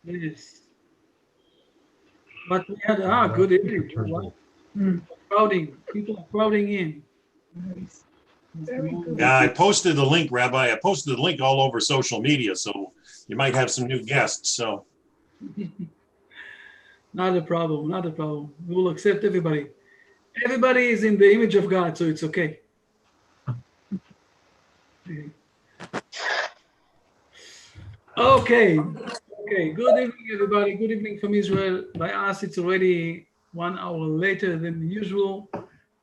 Yes. But we had, good evening. What? Crowding. People are crowding in. Nice. It's the Very morning. good. Yeah, I posted the link, Rabbi. I posted the link all over social media, so you might have some new guests. So Not a problem. Not a problem. We will accept everybody. Everybody is in the image of God, so it's okay. Okay. Okay. Good evening, everybody. Good evening from Israel. By us, it's already 1 hour later than usual,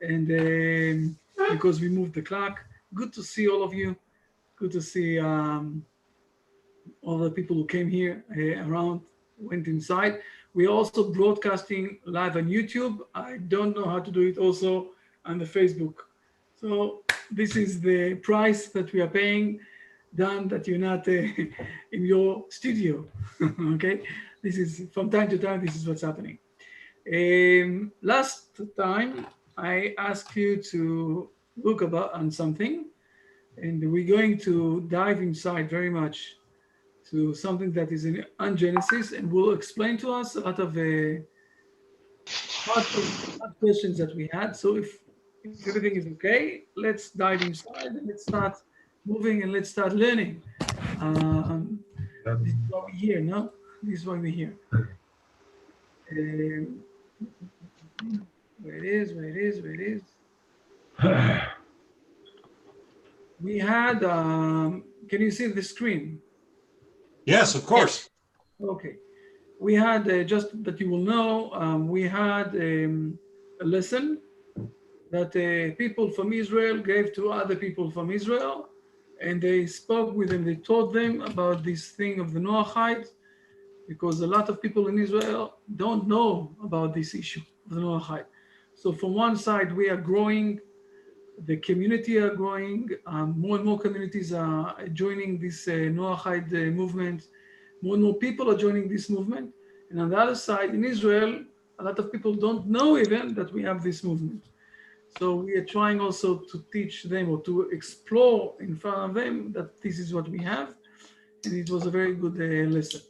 and because we moved the clock. Good to see all of you. Good to see all the people who came here around, went inside. We're also broadcasting live on YouTube. I don't know how to do it also on the Facebook. So this is the price that we are paying, Dan, that you're not in your studio. Okay, this is from time to time. This is what's happening. Last time I asked you to look about on something, and we're going to dive inside very much to something that is in on Genesis, and will explain to us a lot of hard questions that we had. So if everything is okay, let's dive inside and let's start moving and let's start learning. Um, this is why we're here, no? This is why we're here. Um, where it is, where it is, where it is. We had, can you see the screen? yes, of course. Okay. We had, just that you will know, we had a lesson that people from Israel gave to other people from Israel, and they spoke with them, they taught them about this thing of the Noahide, because a lot of people in Israel don't know about this issue of the Noahide. So from one side, we are growing, the community are growing, more and more communities are joining this Noahide movement, more and more people are joining this movement. And on the other side, in Israel, a lot of people don't know even that we have this movement. So we are trying also to teach them or to explore in front of them that this is what we have. And it was a very good lesson.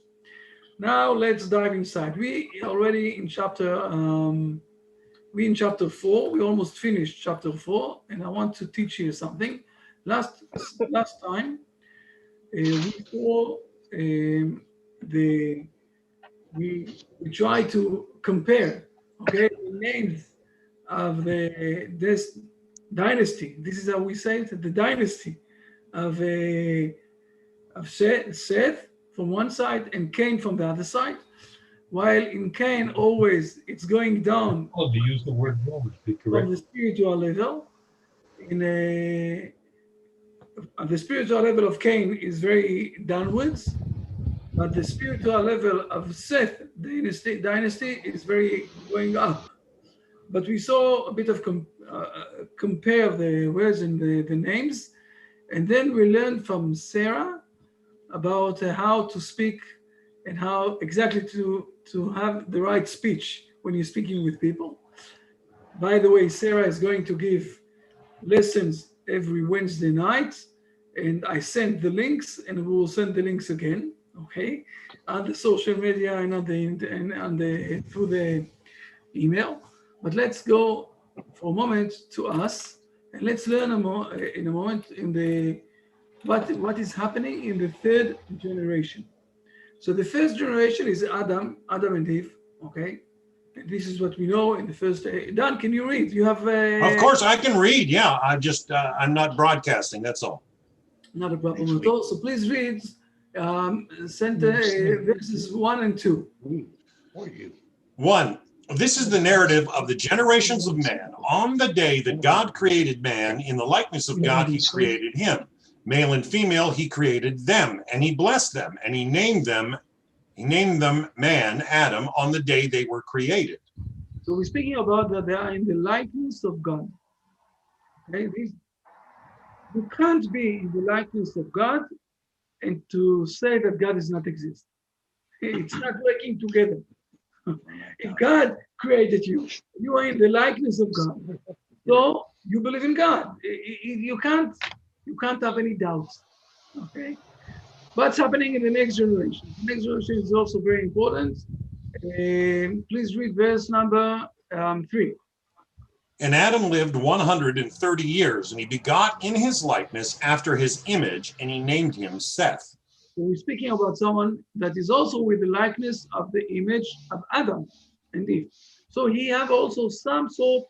Now let's dive inside. We already in we in chapter 4. We almost finished chapter 4, and I want to teach you something. Last time we saw the we try to compare, okay, the names of this dynasty. This is how we say it, the dynasty of Seth from one side and Cain from the other side. While in Cain, always it's going down. Oh, they use the word no, to be From correct. the spiritual level. In the spiritual level of Cain is very downwards, but the spiritual level of Seth dynasty is very going up. But we saw a bit of compare the words and the names, and then we learned from Sarah about how to speak and how exactly to have the right speech when you're speaking with people. By the way, Sarah is going to give lessons every Wednesday night, and I sent the links, and we will send the links again, okay, on the social media and on the through the email. But let's go for a moment to us, and let's learn in a moment in the what is happening in the third generation. So the first generation is Adam and Eve, okay? And this is what we know in the first. Dan, can you read? You have. Of course, I can read. Yeah, I'm not broadcasting. That's all. Not a problem at all. So please read verses 1 and 2. One. This is the narrative of the generations of man. On the day that God created man, in the likeness of God, he created him. Male and female, he created them, and he blessed them, and he named them man, Adam, on the day they were created. So we're speaking about that they are in the likeness of God. Okay, you can't be in the likeness of God and to say that God does not exist. It's not working together. If God created you, you are in the likeness of God. So you believe in God. You can't have any doubts. Okay. What's happening in the next generation? The next generation is also very important. Please read verse number 3. And Adam lived 130 years, and he begot in his likeness after his image, and he named him Seth. So we're speaking about someone that is also with the likeness of the image of Adam and Eve. So he have also some sort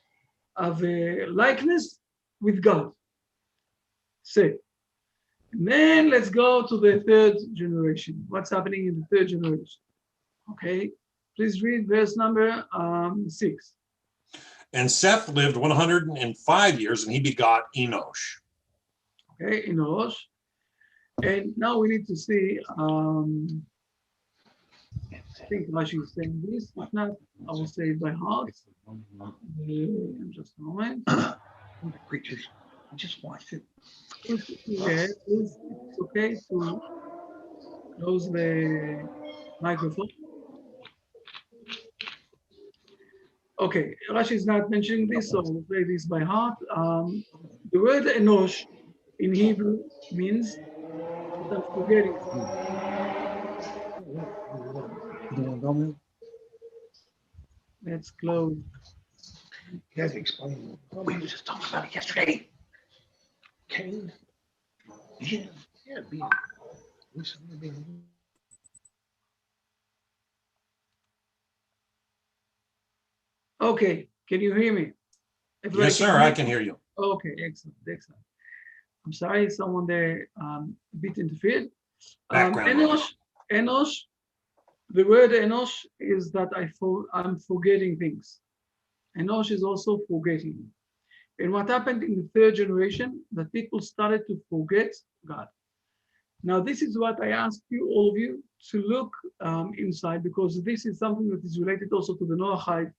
of a likeness with God. Seth. And then let's go to the third generation. What's happening in the third generation? Okay, please read verse number 6. And Seth lived 105 years, and he begot Enosh. Okay, Enosh. And now we need to see, I think Rashi is saying this. If not, I will say it by heart. Just a moment. Preachers, I just watched it. Yeah, it's okay to close the microphone. Okay, Rashi is not mentioning this, so I'll play this by heart. The word Enosh in Hebrew means that I'm forgetting. Let's close. You guys explain. We were just talking about it yesterday. Cain. Yeah, being. Okay, can you hear me? Everybody Yes, sir, I can hear you. Okay, excellent, excellent. I'm sorry, someone there a bit interfered. Background noise. Enosh, the word Enosh is that I'm forgetting things. Enosh is also forgetting. And what happened in the third generation, that people started to forget God. Now, this is what I ask you, all of you, to look inside, because this is something that is related also to the Noahide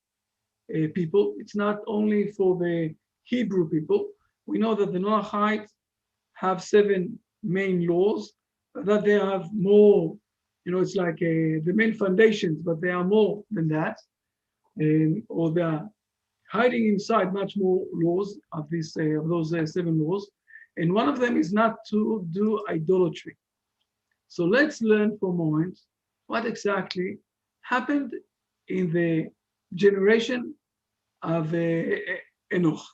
people. It's not only for the Hebrew people. We know that the Noahites have 7 main laws, that they have more, it's like the main foundations, but they are more than that. Or they are hiding inside much more laws of those 7 laws. And one of them is not to do idolatry. So let's learn for a moment what exactly happened in the generation of Enosh,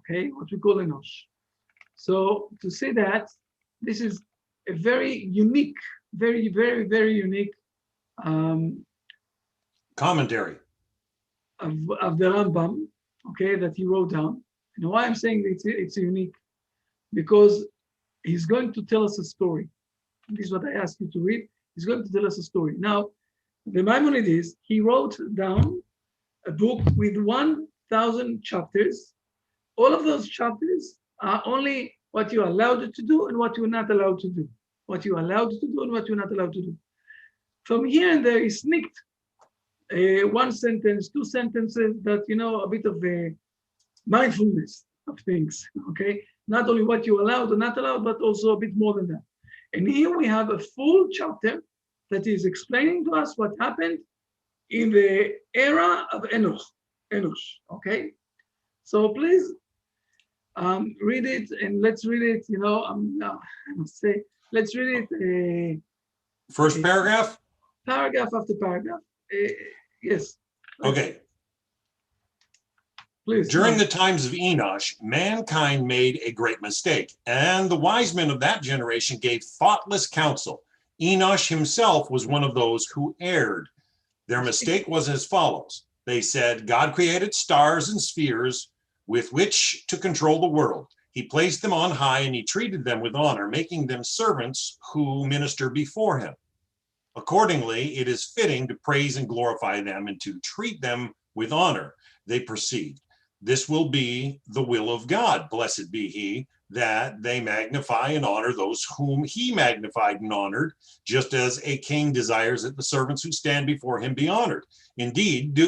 okay, what we call Enosh. So to say that, this is a very unique, very, very, very unique Commentary. of the Rambam, okay, that he wrote down. And why I'm saying it's unique, because he's going to tell us a story. This is what I asked you to read. He's going to tell us a story. Now, the Maimonides, he wrote down a book with 1,000 chapters. All of those chapters are only what you're allowed to do and what you're not allowed to do. What you're allowed to do and what you're not allowed to do. From here and there, he sneaked 1 sentence, 2 sentences that, a bit of a mindfulness of things, okay? Not only what you're allowed or not allowed, but also a bit more than that. And here we have a full chapter that is explaining to us what happened in the era of Enosh, okay? So please read it, and let's read it, I must say, let's read it. First paragraph? Paragraph after paragraph. Yes. Okay. Please. During the times of Enosh, mankind made a great mistake, and the wise men of that generation gave thoughtless counsel. Enosh himself was one of those who erred. Their mistake was as follows. They said, God created stars and spheres with which to control the world. He placed them on high, and he treated them with honor, making them servants who minister before him. Accordingly, it is fitting to praise and glorify them and to treat them with honor. They perceived. This will be the will of God, blessed be he, that they magnify and honor those whom he magnified and honored, just as a king desires that the servants who stand before him be honored. Indeed,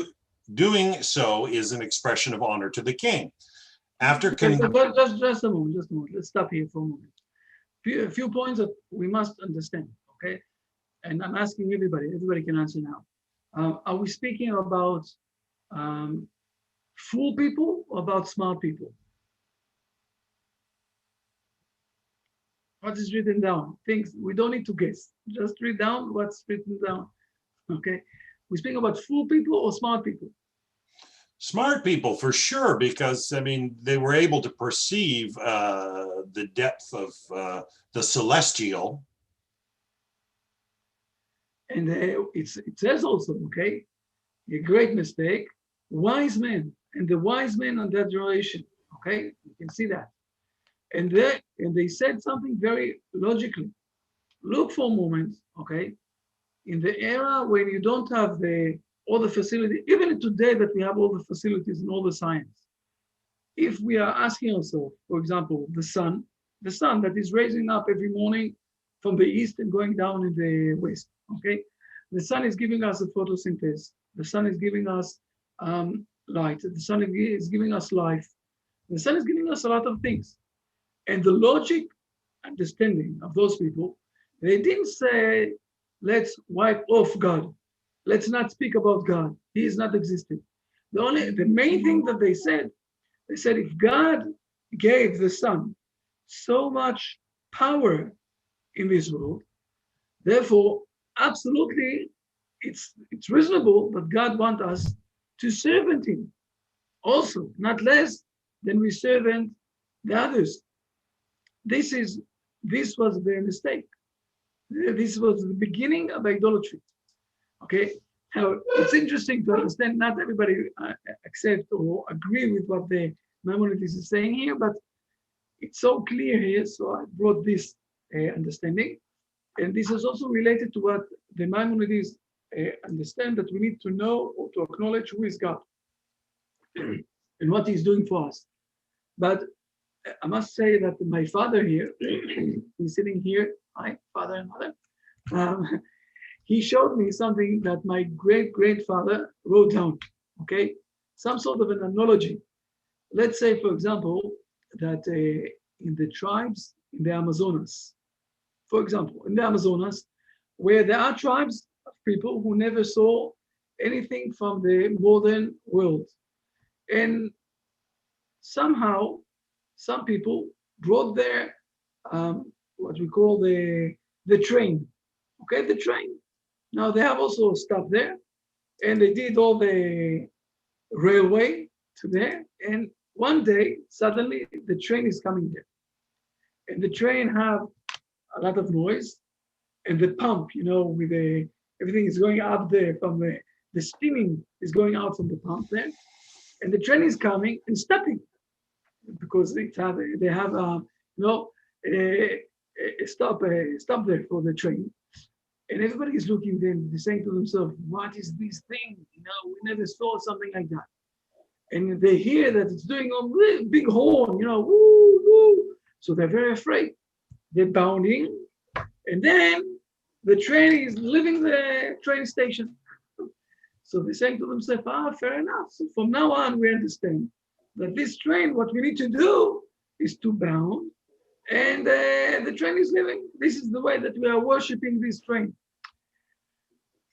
doing so is an expression of honor to the king. Just a moment. Let's stop here for a moment. A few points that we must understand, okay? And I'm asking everybody can answer now. Are we speaking about fool people or about smart people? What is written down? Things we don't need to guess. Just read down what's written down. Okay. We speak about fool people or smart people. Smart people for sure, because I mean they were able to perceive the depth of the celestial. And it says also, okay, a great mistake, wise men, and the wise men on that generation, okay, you can see that. And they said something very logically. Look for a moment, okay, in the era when you don't have all the facility, even today that we have all the facilities and all the science. If we are asking ourselves, for example, the sun that is rising up every morning from the east and going down in the west, okay? The sun is giving us a photosynthesis. The sun is giving us light. The sun is giving us life. The sun is giving us a lot of things. And the logic understanding of those people, they didn't say, let's wipe off God. Let's not speak about God. He is not existing. The main thing that they said if God gave the sun so much power in this world, therefore, absolutely, it's reasonable that God wants us to servant Him. Also, not less than we servant the others. This was their mistake. This was the beginning of idolatry. Okay. Now it's interesting to understand. Not everybody accept or agree with what the Maimonides is saying here, but it's so clear here. So I brought this understanding, and this is also related to what the Maimonides understand, that we need to know or to acknowledge who is God and what He's doing for us. But I must say that my father here, he's sitting here, my father and mother, he showed me something that my great-grandfather wrote down, okay? Some sort of an analogy. Let's say, for example, that in the tribes in the Amazonas, for example, in the Amazonas, where there are tribes of people who never saw anything from the modern world. And somehow, some people brought their, what we call the train, okay, the train. Now they have also stopped there, and they did all the railway to there, and one day, suddenly, the train is coming there. And the train have a lot of noise, and the pump, with everything is going up there from the steaming is going out from the pump there, and the train is coming and stopping because they have a stop there for the train, and everybody is looking. Then they're saying to themselves, "What is this thing? We never saw something like that." And they hear that it's doing a really big horn, woo, woo. So they're very afraid. They're bounding, and then the train is leaving the train station. So they're saying to themselves, fair enough. So from now on, we understand that this train, what we need to do is to bound, and the train is leaving. This is the way that we are worshiping this train.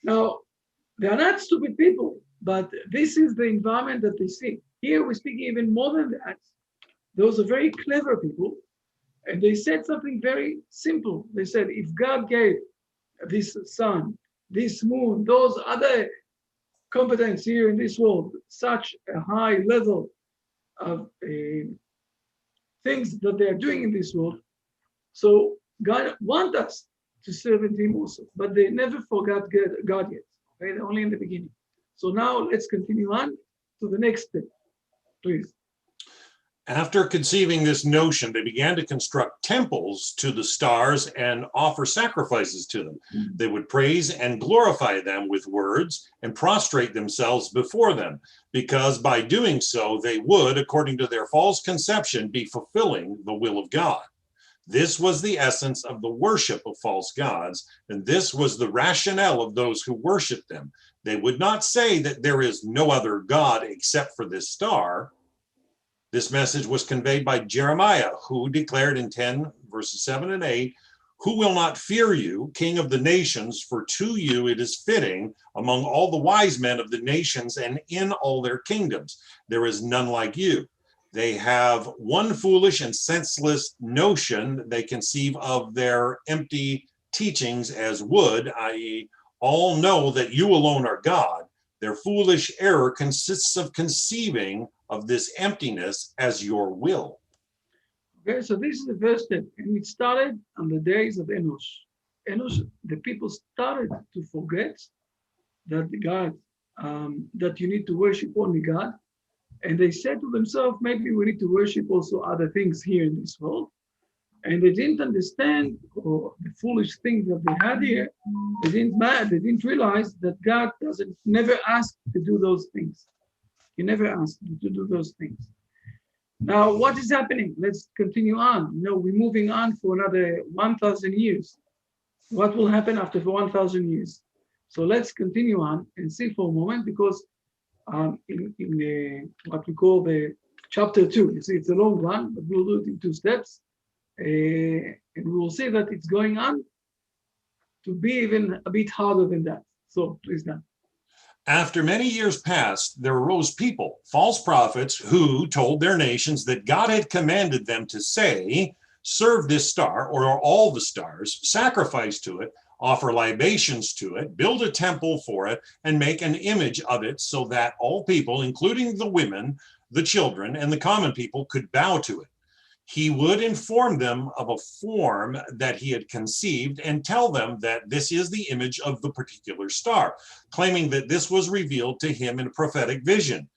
Now, they are not stupid people, but this is the environment that they see. Here we're speaking even more than that. Those are very clever people, and they said something very simple. They said, if God gave this sun, this moon, those other competence here in this world, such a high level of things that they are doing in this world, so God wants us to serve Him also, but they never forgot God yet. Okay, they're only in the beginning. So now let's continue on to the next step, please. After conceiving this notion, they began to construct temples to the stars and offer sacrifices to them. They would praise and glorify them with words and prostrate themselves before them, because by doing so, they would, according to their false conception, be fulfilling the will of God. This was the essence of the worship of false gods, and this was the rationale of those who worshiped them. They would not say that there is no other God except for this star. This message was conveyed by Jeremiah, who declared in 10 verses 7 and 8, "Who will not fear you, King of the nations, for to you it is fitting among all the wise men of the nations and in all their kingdoms. There is none like you. They have one foolish and senseless notion. They conceive of their empty teachings as wood, i.e., all know that you alone are God. Their foolish error consists of conceiving of this emptiness as your will. Okay, so this is the first step, and it started on the days of Enosh. Enosh, the people started to forget that God, that you need to worship only God, and they said to themselves, maybe we need to worship also other things here in this world. And they didn't understand, or the foolish thing that they had here, they didn't realize that God never asked to do those things. He never asked you to do those things. Now, what is happening? Let's continue on. We're moving on for another 1,000 years. What will happen after 1,000 years? So let's continue on and see for a moment, because in what we call the chapter 2, you see, it's a long one, but we'll do it in 2 steps. And we will see that it's going on to be even a bit harder than that. So please, Dan. After many years passed, there arose people, false prophets, who told their nations that God had commanded them to say, serve this star or all the stars, sacrifice to it, offer libations to it, build a temple for it, and make an image of it so that all people, including the women, the children, and the common people, could bow to it. He would inform them of a form that he had conceived and tell them that this is the image of the particular star, claiming that this was revealed to him in a prophetic vision.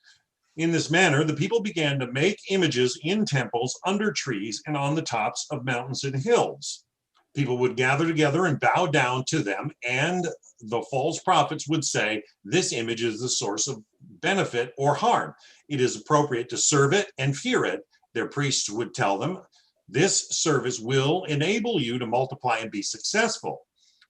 In this manner, the people began to make images in temples, under trees, and on the tops of mountains and hills. People would gather together and bow down to them, and the false prophets would say, this image is the source of benefit or harm. It is appropriate to serve it and fear it. Their priests would tell them, this service will enable you to multiply and be successful.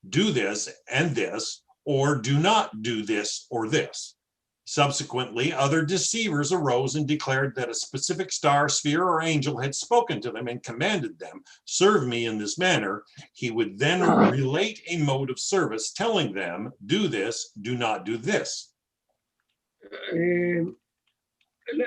Do this and this, or do not do this or this. Subsequently, other deceivers arose and declared that a specific star, sphere, or angel had spoken to them and commanded them, serve me in this manner. He would then relate a mode of service, telling them, do this, do not do this.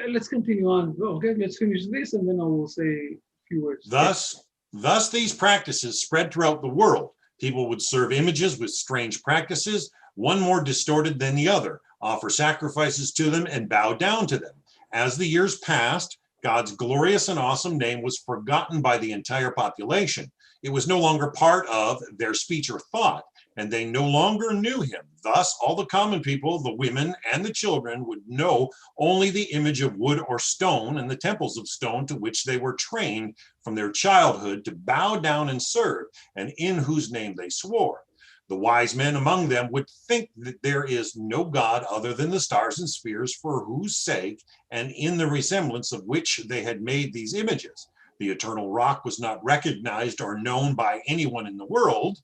Let's continue on. Okay, let's finish this, and then I will say a few words. Thus, these practices spread throughout the world. People would serve images with strange practices, one more distorted than the other, offer sacrifices to them, and bow down to them. As the years passed, God's glorious and awesome name was forgotten by the entire population. It was no longer part of their speech or thought, and they no longer knew him. Thus, all the common people, the women and the children, would know only the image of wood or stone and the temples of stone to which they were trained from their childhood to bow down and serve, and in whose name they swore. The wise men among them would think that there is no God other than the stars and spheres, for whose sake and in the resemblance of which they had made these images. The eternal rock was not recognized or known by anyone in the world,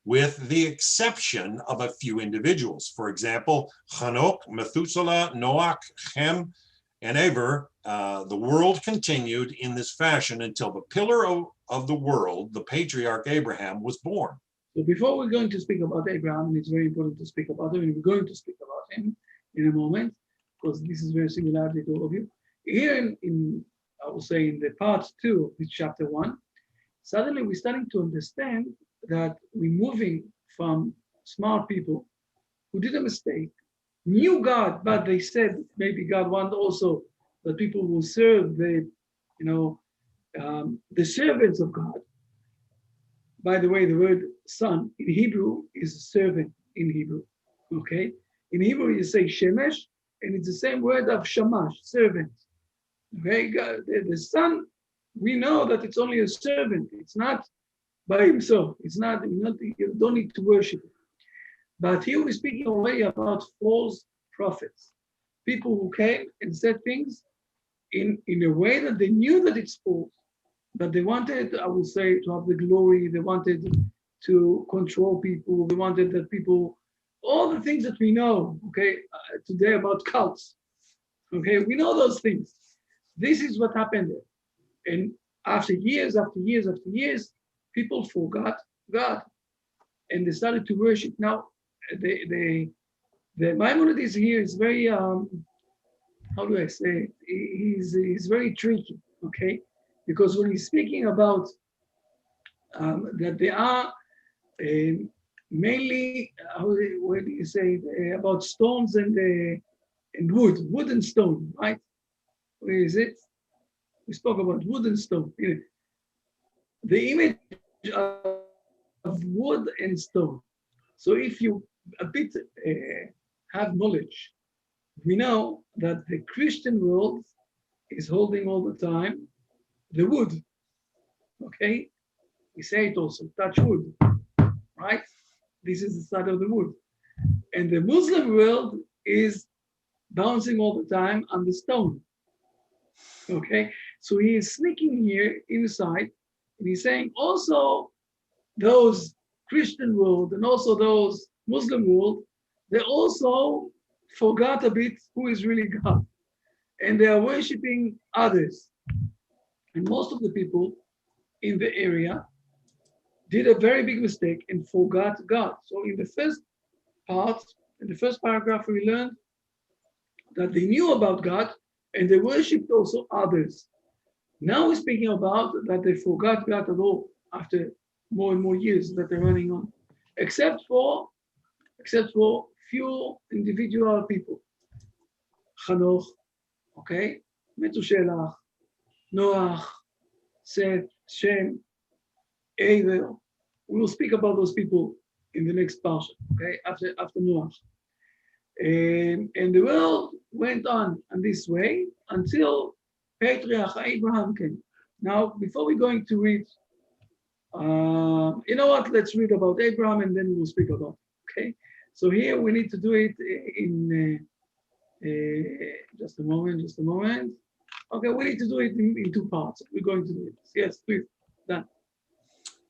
with the exception of a few individuals. For example, Hanok, Methuselah, Noach, Shem, and Eber. The world continued in this fashion until the pillar of the world, the patriarch Abraham, was born. So before we're going to speak about Abraham, and it's very important to speak about him, and we're going to speak about him in a moment, because this is very similar to all of you. Here in I will say in the part 2 of this chapter 1, suddenly we're starting to understand that we're moving from smart people who did a mistake, knew God, but they said maybe God wants also that people will serve the servants of God. By the way, the word son in Hebrew is servant in Hebrew. Okay, in Hebrew you say shemesh, and it's the same word of shamash, servant. Okay, God, the son, we know that it's only a servant. It's not by himself. It's not. You don't need to worship it. But here we're speaking already about false prophets, people who came and said things in a way that they knew that it's false, but they wanted, I would say, to have the glory. They wanted to control people. They wanted that people, all the things that we know, okay, today about cults. Okay, we know those things. This is what happened there. And after years, people forgot God, and they started to worship. Now, the Maimonides here is very how do I say it? He's very tricky, okay? Because when he's speaking about that they are mainly, what do you say, about stones and wood and stone, right? Where is it? We spoke about wood and stone. The image of wood and stone. So if you a bit have knowledge, we know that the Christian world is holding all the time the wood. Okay, we say it also, touch wood, right? This is the side of the wood. And the Muslim world is bouncing all the time on the stone. Okay, so he is sneaking here inside, and he's saying also those Christian world and also those Muslim world, they also forgot a bit who is really God, and they are worshiping others. And most of the people in the area did a very big mistake and forgot God. So in the first part, in the first paragraph, we learned that they knew about God and they worshipped also others. Now we're speaking about that they forgot God at all after more and more years that they're running on, except for few individual people. Chanoch, okay, Metushelach, Noach, Seth, Shem, Ever. We will speak about those people in the next parsha, okay, after Noach. And the world went on this way until Patriarch Abraham came. Now, before we're going to read, you know what? Let's read about Abraham and then we'll speak about it, okay? So here we need to do it in just a moment. Okay, we need to do it in two parts. We're going to do it. Yes, please. Done.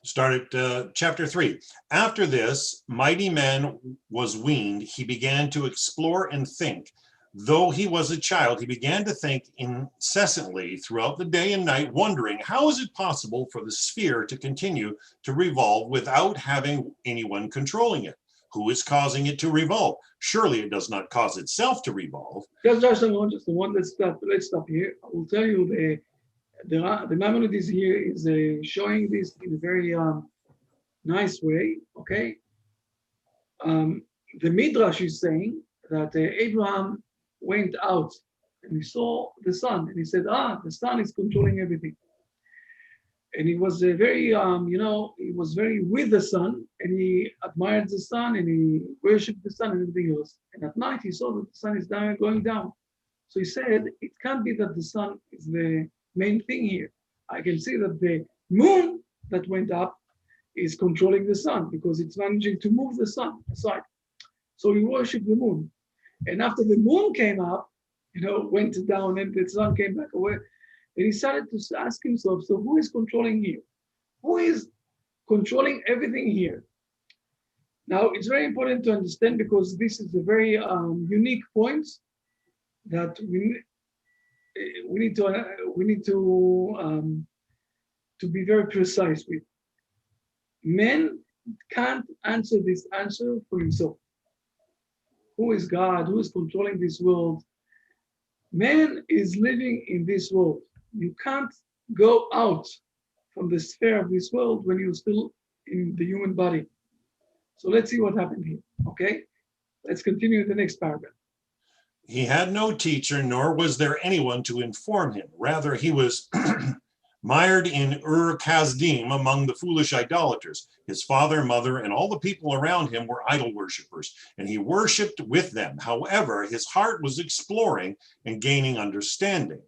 Start at chapter 3. After this, mighty man was weaned. He began to explore and think. Though he was a child, he began to think incessantly throughout the day and night, wondering how is it possible for the sphere to continue to revolve without having anyone controlling it? Who is causing it to revolve? Surely it does not cause itself to revolve. Just a moment. Let's stop here. I will tell you the Maimonides here is showing this in a very nice way. Okay. The Midrash is saying that Abraham went out and he saw the sun and he said, the sun is controlling everything. And he was very, he was very with the sun and he admired the sun and he worshipped the sun and everything else. And at night he saw that the sun is going down. So he said, it can't be that the sun is the main thing here. I can see that the moon that went up is controlling the sun because it's managing to move the sun aside. So he worshipped the moon. And after the moon came up, went down and the sun came back away, and he started to ask himself, so who is controlling here? Who is controlling everything here? Now, it's very important to understand because this is a very unique point that we need to be very precise with. Man can't answer this answer for himself. Who is God? Who is controlling this world? Man is living in this world. You can't go out from the sphere of this world when you're still in the human body. So let's see what happened here, okay? Let's continue in the next paragraph. He had no teacher, nor was there anyone to inform him. Rather, he was mired in Ur-Kasdim among the foolish idolaters. His father, mother, and all the people around him were idol worshippers, and he worshipped with them. However, his heart was exploring and gaining understanding.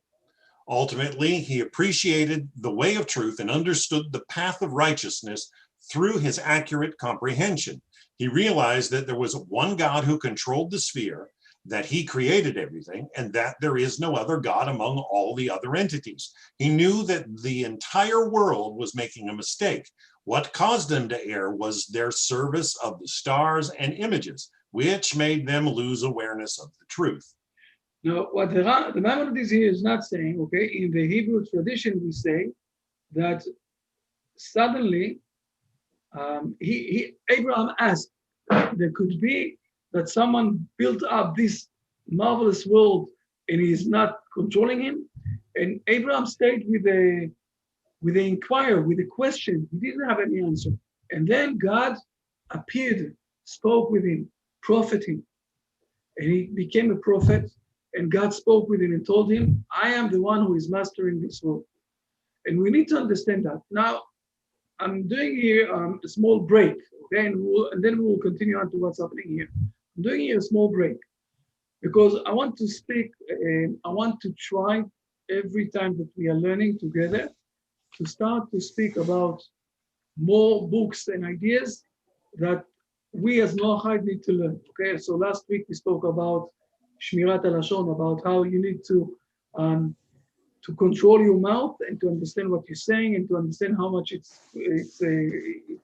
Ultimately, he appreciated the way of truth and understood the path of righteousness through his accurate comprehension. He realized that there was one God who controlled the sphere, that he created everything, and that there is no other God among all the other entities. He knew that the entire world was making a mistake. What caused them to err was their service of the stars and images, which made them lose awareness of the truth. Now, what the Maimonides here is not saying, okay, in the Hebrew tradition, we say that suddenly Abraham asked, there could be that someone built up this marvelous world and he's not controlling him. And Abraham stayed with the inquiry, with the question. He didn't have any answer. And then God appeared, spoke with him, prophet him, and he became a prophet. And God spoke with him and told him, I am the one who is mastering this world. And we need to understand that. Now, I'm doing here a small break, okay? And then we'll continue on to what's happening here. I'm doing here a small break because I want to speak, I want to try every time that we are learning together to start to speak about more books and ideas that we as Noachide need to learn, okay? So last week we spoke about Shmirat HaLashon, about how you need to control your mouth and to understand what you're saying and to understand how much it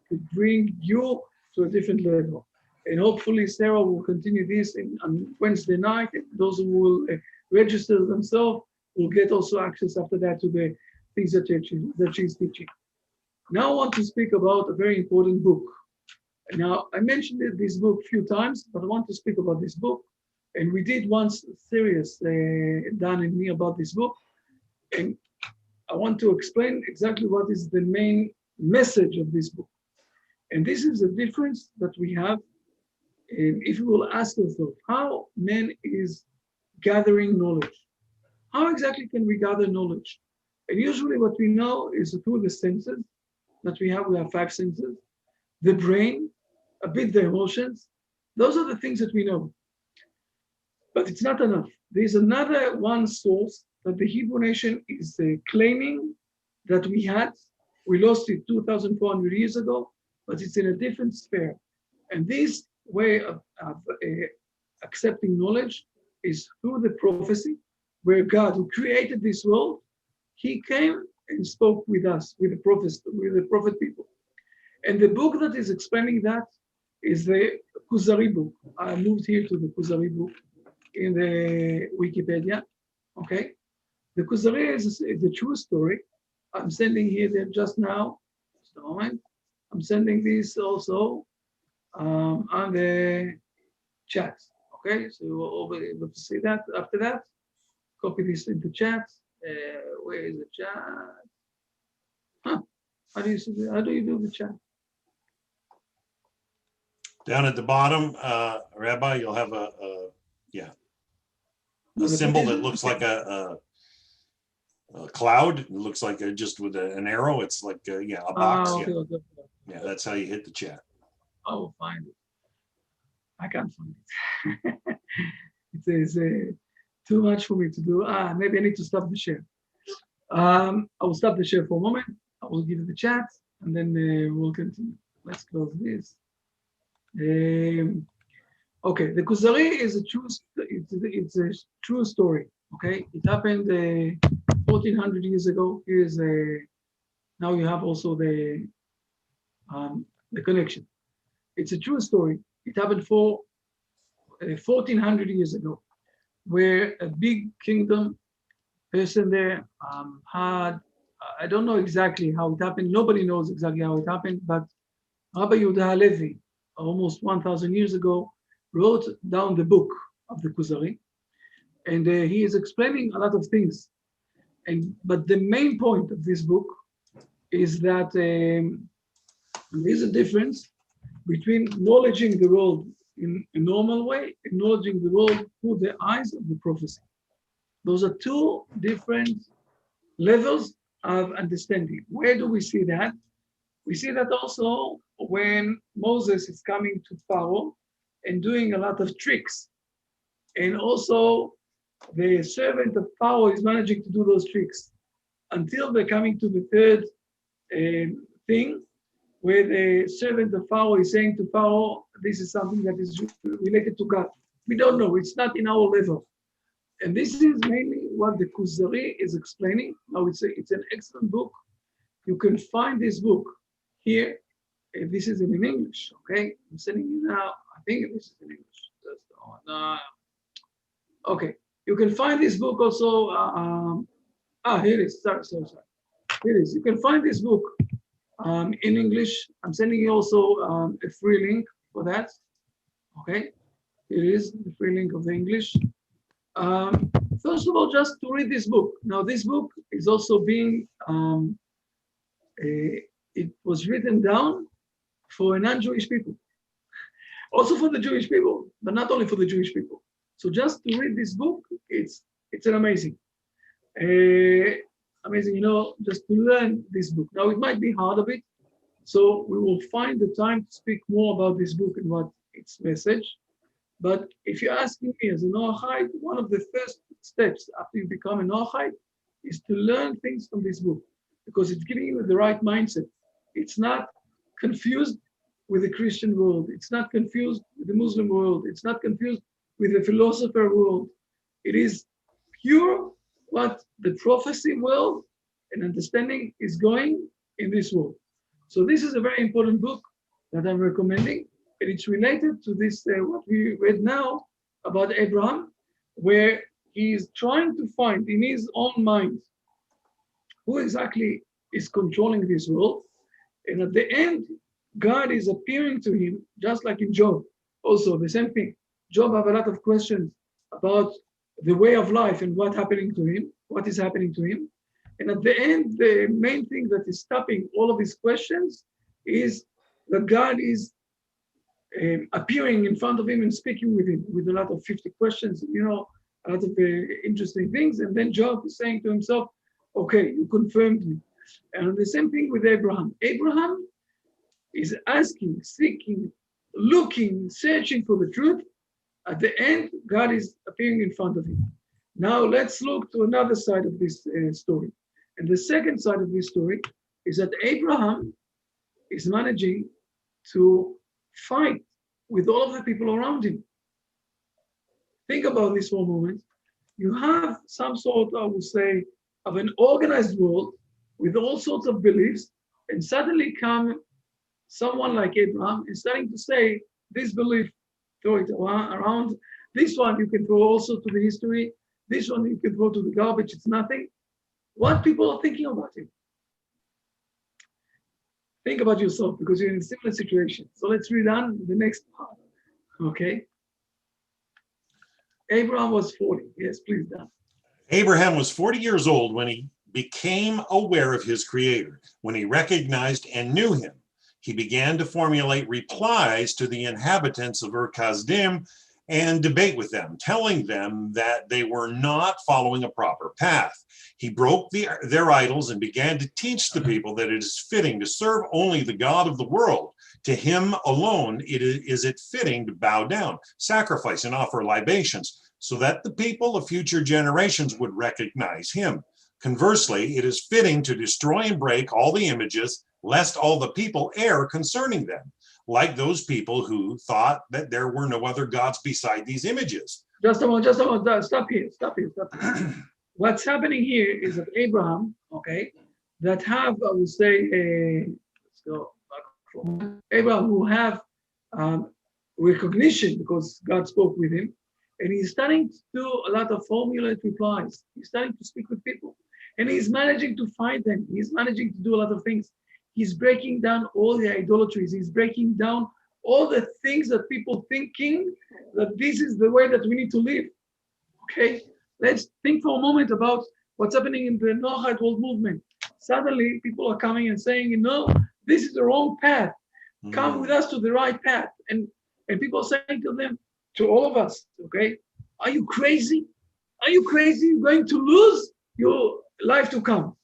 could bring you to a different level. And hopefully Sarah will continue this on Wednesday night. And those who will register themselves will get also access after that to the things that she's teaching. Now I want to speak about a very important book. Now I mentioned this book a few times, but I want to speak about this book. And we did once a series, Dan and me, about this book. And I want to explain exactly what is the main message of this book. And this is the difference that we have. And if you will ask yourself, how man is gathering knowledge? How exactly can we gather knowledge? And usually what we know is through the senses that we have 5 senses, the brain, a bit the emotions. Those are the things that we know. But it's not enough. There's another one source that the Hebrew nation is claiming that we had. We lost it 2,400 years ago, but it's in a different sphere. And this way of accepting knowledge is through the prophecy, where God, who created this world, he came and spoke with us, with the prophet people. And the book that is explaining that is the Kuzari book. I moved here to the Kuzari book in the Wikipedia, okay? The Kuzari is a true story. I'm sending here there just now, just a moment. I'm sending this also on the chat, okay? So you will be able to see that. After that, copy this into chat. Where is the chat? Huh? How do you do the chat? Down at the bottom, Rabbi, you'll have a symbol that looks like a cloud. It looks like just with an arrow. It's like a box. Okay. Yeah, that's how you hit the chat. I will find it. I can't find it. It is too much for me to do. Maybe I need to stop the share. I will stop the share for a moment. I will give it the chat, and then we'll continue. Let's close this. Okay, the Kuzari is a true story. Okay, it happened 1,400 years ago. Here's now you have also the connection. It's a true story. It happened for 1,400 years ago, where a big kingdom person there had, I don't know exactly how it happened. Nobody knows exactly how it happened, but Rabbi Yehuda Halevi, almost 1,000 years ago, wrote down the book of the Kuzari, and he is explaining a lot of things. But the main point of this book is that there's a difference between acknowledging the world in a normal way, acknowledging the world through the eyes of the prophecy. Those are 2 different levels of understanding. Where do we see that? We see that also when Moses is coming to Pharaoh and doing a lot of tricks. And also the servant of Pharaoh is managing to do those tricks until they're coming to the 3rd thing, where the servant of Pharaoh is saying to Pharaoh, this is something that is related to God. We don't know, it's not in our level. And this is mainly what the Kuzari is explaining. Now it's an excellent book. You can find this book here. This is in English, okay? I'm sending you now. I think this is in English. Okay, you can find this book also. Here it is. Sorry. Here it is. You can find this book in English. I'm sending you also a free link for that. Okay, here is the free link of the English. First of all, just to read this book. Now, this book is also being, it was written down for non-Jewish people. Also for the Jewish people, but not only for the Jewish people. So just to read this book, it's an amazing. Amazing, just to learn this book. Now, it might be hard a bit, so we will find the time to speak more about this book and what its message. But if you're asking me as a Noachite, one of the first steps after you become a Noachite is to learn things from this book, because it's giving you the right mindset. It's not confused with the Christian world. It's not confused with the Muslim world. It's not confused with the philosopher world. It is pure what the prophecy world and understanding is going in this world. So this is a very important book that I'm recommending, and it's related to this, what we read now about Abraham, where he is trying to find in his own mind who exactly is controlling this world. And at the end, God is appearing to him, just like in Job. Also, the same thing. Job have a lot of questions about the way of life and what is happening to him. And at the end, the main thing that is stopping all of these questions is that God is appearing in front of him and speaking with him with a lot of 50 questions, a lot of interesting things. And then Job is saying to himself, okay, you confirmed me. And the same thing with Abraham. Abraham is asking, seeking, looking, searching for the truth. At the end, God is appearing in front of him. Now let's look to another side of this story. And the second side of this story is that Abraham is managing to fight with all of the people around him. Think about this for a moment. You have some sort, I would say, of an organized world with all sorts of beliefs, and suddenly come someone like Abraham is starting to say, this belief, throw it around. This one you can throw also to the history. This one you can throw to the garbage. It's nothing. What people are thinking about him? Think about yourself, because you're in a similar situation. So let's read on the next part. Okay. Abraham was 40. Yes, please, Dan. Abraham was 40 years old when he became aware of his creator. When he recognized and knew him, he began to formulate replies to the inhabitants of Ur Kasdim and debate with them, telling them that they were not following a proper path. He broke their idols and began to teach the people that it is fitting to serve only the God of the world. To him alone is it fitting to bow down, sacrifice, and offer libations, so that the people of future generations would recognize him. Conversely, it is fitting to destroy and break all the images, lest all the people err concerning them, like those people who thought that there were no other gods beside these images. Just a moment, stop here. What's happening here is that Abraham, okay, that have, I would say, let's go back from Abraham, who have recognition because God spoke with him, and he's starting to do a lot of formulate replies. He's starting to speak with people, and he's managing to find them. He's managing to do a lot of things. He's breaking down all the idolatries. He's breaking down all the things that people thinking that this is the way that we need to live. Okay, let's think for a moment about what's happening in the Noachite world movement. Suddenly, people are coming and saying, this is the wrong path. Come with us to the right path. And people are saying to them, to all of us, okay, are you crazy? Are you crazy? You're going to lose your life to come.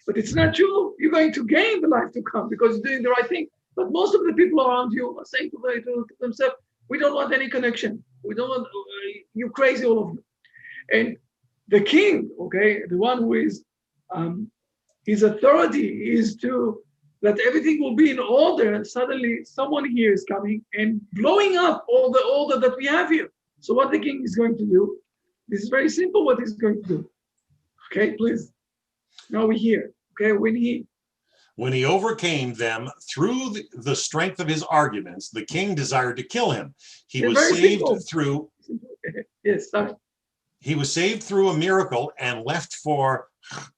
But it's not true. You're going to gain the life to come because you're doing the right thing. But most of the people around you are saying to themselves, we don't want any connection. We don't want, you crazy, all of you. And the king, okay, the one who is, his authority is to, that everything will be in order. Suddenly someone here is coming and blowing up all the order that we have here. So what the king is going to do, this is very simple what he's going to do. Okay, please. Now we hear, okay, when he overcame them through the strength of his arguments, the king desired to kill him. He was saved through yes, sorry. He was saved through a miracle and left for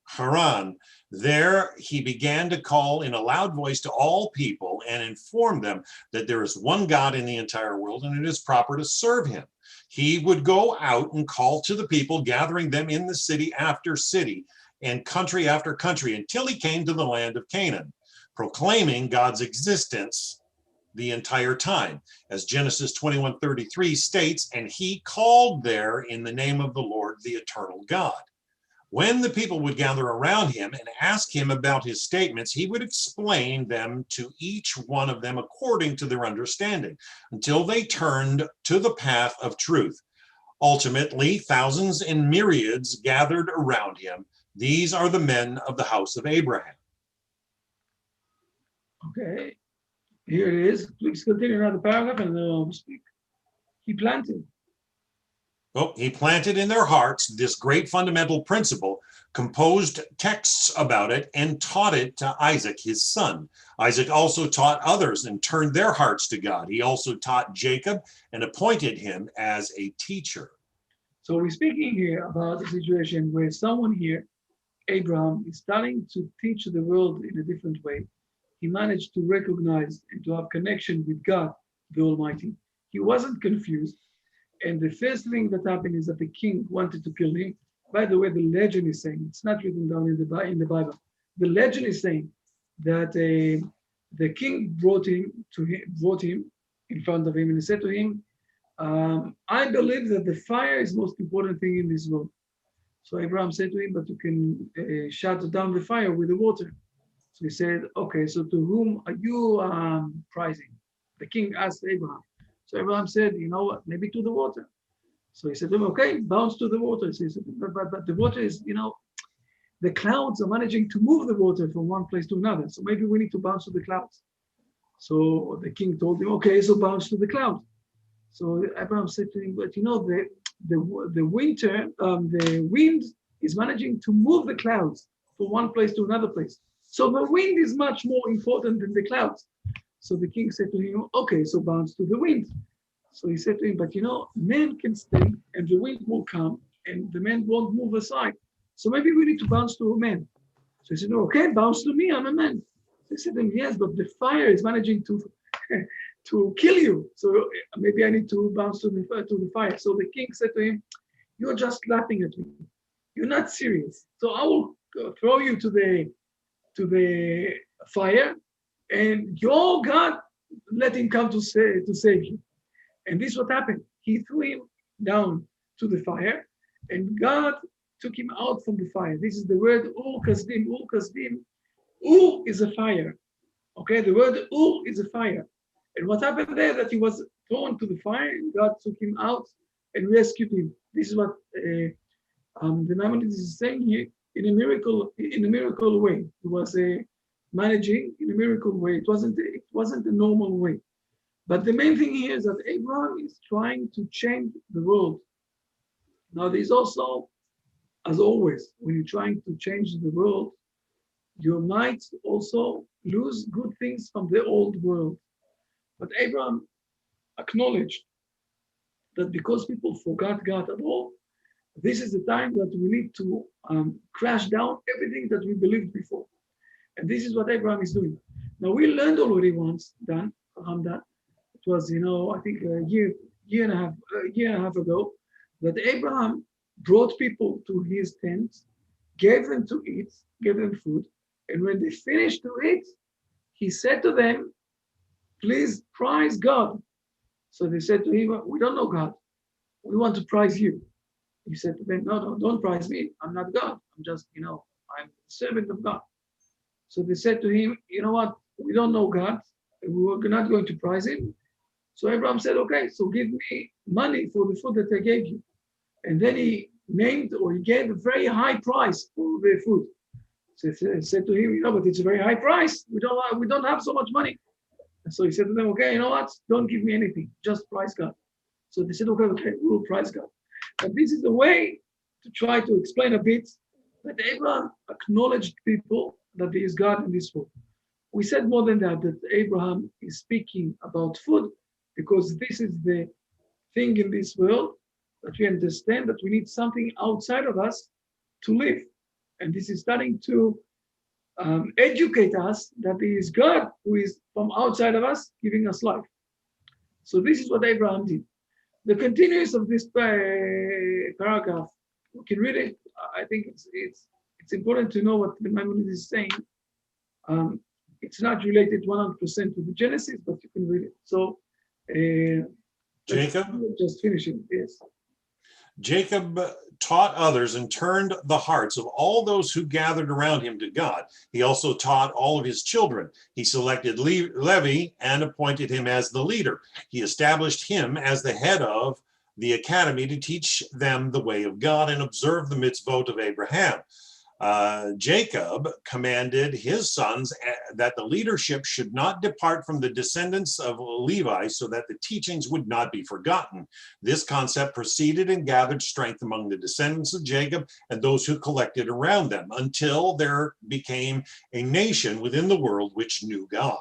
Haran. There he began to call in a loud voice to all people and inform them that there is one God in the entire world and it is proper to serve him. He would go out and call to the people, gathering them in the city after city and country after country until he came to the land of Canaan, proclaiming God's existence the entire time. As Genesis 21:33 states, and he called there in the name of the Lord, the eternal God. When the people would gather around him and ask him about his statements, he would explain them to each one of them according to their understanding until they turned to the path of truth. Ultimately, thousands and myriads gathered around him. These are the men of the house of Abraham. Okay, here it is. Please continue another paragraph and then I'll speak. He planted. Oh, he planted in their hearts this great fundamental principle, composed texts about it, and taught it to Isaac, his son. Isaac also taught others and turned their hearts to God. He also taught Jacob and appointed him as a teacher. So we're speaking here about a situation where someone here, Abraham, is starting to teach the world in a different way. He managed to recognize and to have connection with God, the Almighty. He wasn't confused. And the first thing that happened is that the king wanted to kill him. By the way, the legend is saying, it's not written down in the Bible. The legend is saying that the king brought him in front of him and he said to him, I believe that the fire is the most important thing in this world. So Abraham said to him, but you can shut down the fire with the water. So he said, okay, so to whom are you prizing? The king asked Abraham. So Abraham said, you know what, maybe to the water. So he said to him, okay, bounce to the water. So he said, but the water is, the clouds are managing to move the water from one place to another. So maybe we need to bounce to the clouds. So the king told him, okay, so bounce to the cloud. So Abraham said to him, but the wind is managing to move the clouds from one place to another place. So the wind is much more important than the clouds. So the king said to him, okay, so bounce to the wind. So he said to him, but man can stay and the wind will come and the man won't move aside. So maybe we need to bounce to a man. So he said, okay, bounce to me, I'm a man. So he said to him, yes, but the fire is managing to kill you. So maybe I need to bounce to the fire. So the king said to him, you're just laughing at me. You're not serious. So I will throw you to the fire and your God let him come to save you. And this is what happened. He threw him down to the fire and God took him out from the fire. This is the word Ur Kasdim. Ur Kasdim. Ur is a fire. Okay, the word Ur is a fire. And what happened there that he was thrown to the fire and God took him out and rescued him. This is what the Maimonides is saying here in a miracle way. He was managing in a miracle way. It wasn't a normal way. But the main thing here is that Abraham is trying to change the world. Now there's also, as always, when you're trying to change the world, you might also lose good things from the old world. But Abraham acknowledged that because people forgot God at all, this is the time that we need to crash down everything that we believed before. And this is what Abraham is doing. Now we learned already once, Dan, it was, I think a year and a half ago, that Abraham brought people to his tent, gave them to eat, gave them food, and when they finished to eat, he said to them, please prize God. So they said to him, we don't know God. We want to prize you. He said to them, no, don't prize me. I'm not God. I'm just, I'm a servant of God. So they said to him, you know what? We don't know God. We're not going to prize him. So Abraham said, okay, so give me money for the food that I gave you. And then he gave a very high price for the food. So he said to him, but it's a very high price. We don't have so much money. And so he said to them, okay, you know what? Don't give me anything. Just prize God. So they said, okay, we'll prize God. And this is the way to try to explain a bit that Abraham acknowledged people that there is God in this world. We said more than that Abraham is speaking about food because this is the thing in this world that we understand that we need something outside of us to live. And this is starting to educate us that it is God who is from outside of us giving us life. So this is what Abraham did. The continuance of this paragraph, we can read it. I think it's important to know what the Maimonides is saying. It's not related 100% to the Genesis, but you can read it. So, Jacob? Just finishing, yes. Jacob taught others and turned the hearts of all those who gathered around him to God. He also taught all of his children. He selected Levi and appointed him as the leader. He established him as the head of the academy to teach them the way of God and observe the mitzvot of Abraham. Jacob commanded his sons that the leadership should not depart from the descendants of Levi so that the teachings would not be forgotten. This concept proceeded and gathered strength among the descendants of Jacob and those who collected around them until there became a nation within the world which knew God.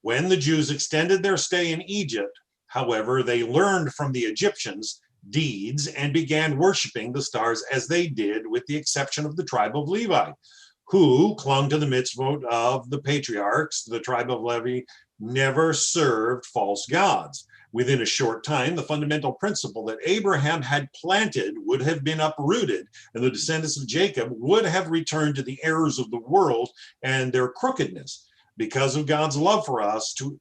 When the Jews extended their stay in Egypt, however, they learned from the Egyptians deeds and began worshiping the stars as they did, with the exception of the tribe of Levi, who clung to the mitzvot of the patriarchs. The tribe of Levi never served false gods. Within a short time, the fundamental principle that Abraham had planted would have been uprooted, and the descendants of Jacob would have returned to the errors of the world and their crookedness. Because of God's love for us to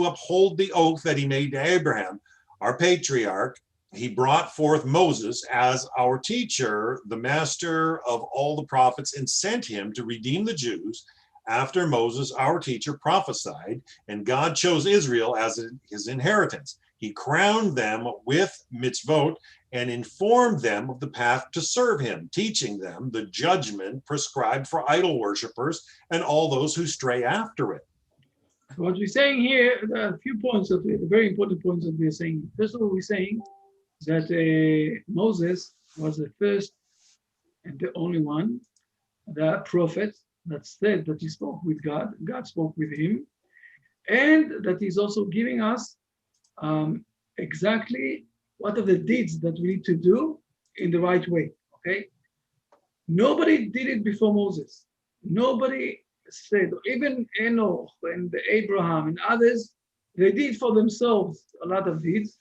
uphold the oath that he made to Abraham, our patriarch, he brought forth Moses as our teacher, the master of all the prophets, and sent him to redeem the Jews. After Moses, our teacher, prophesied, and God chose Israel as his inheritance. He crowned them with mitzvot and informed them of the path to serve him, teaching them the judgment prescribed for idol worshippers and all those who stray after it. What we're saying here, there are a few points, the very important points that we're saying. First of all, we're saying that Moses was the first and the only one, the prophet that said that he spoke with God, God spoke with him, and that he's also giving us exactly what are the deeds that we need to do in the right way, okay? Nobody did it before Moses. Nobody said, even Enoch and Abraham and others, they did for themselves a lot of deeds.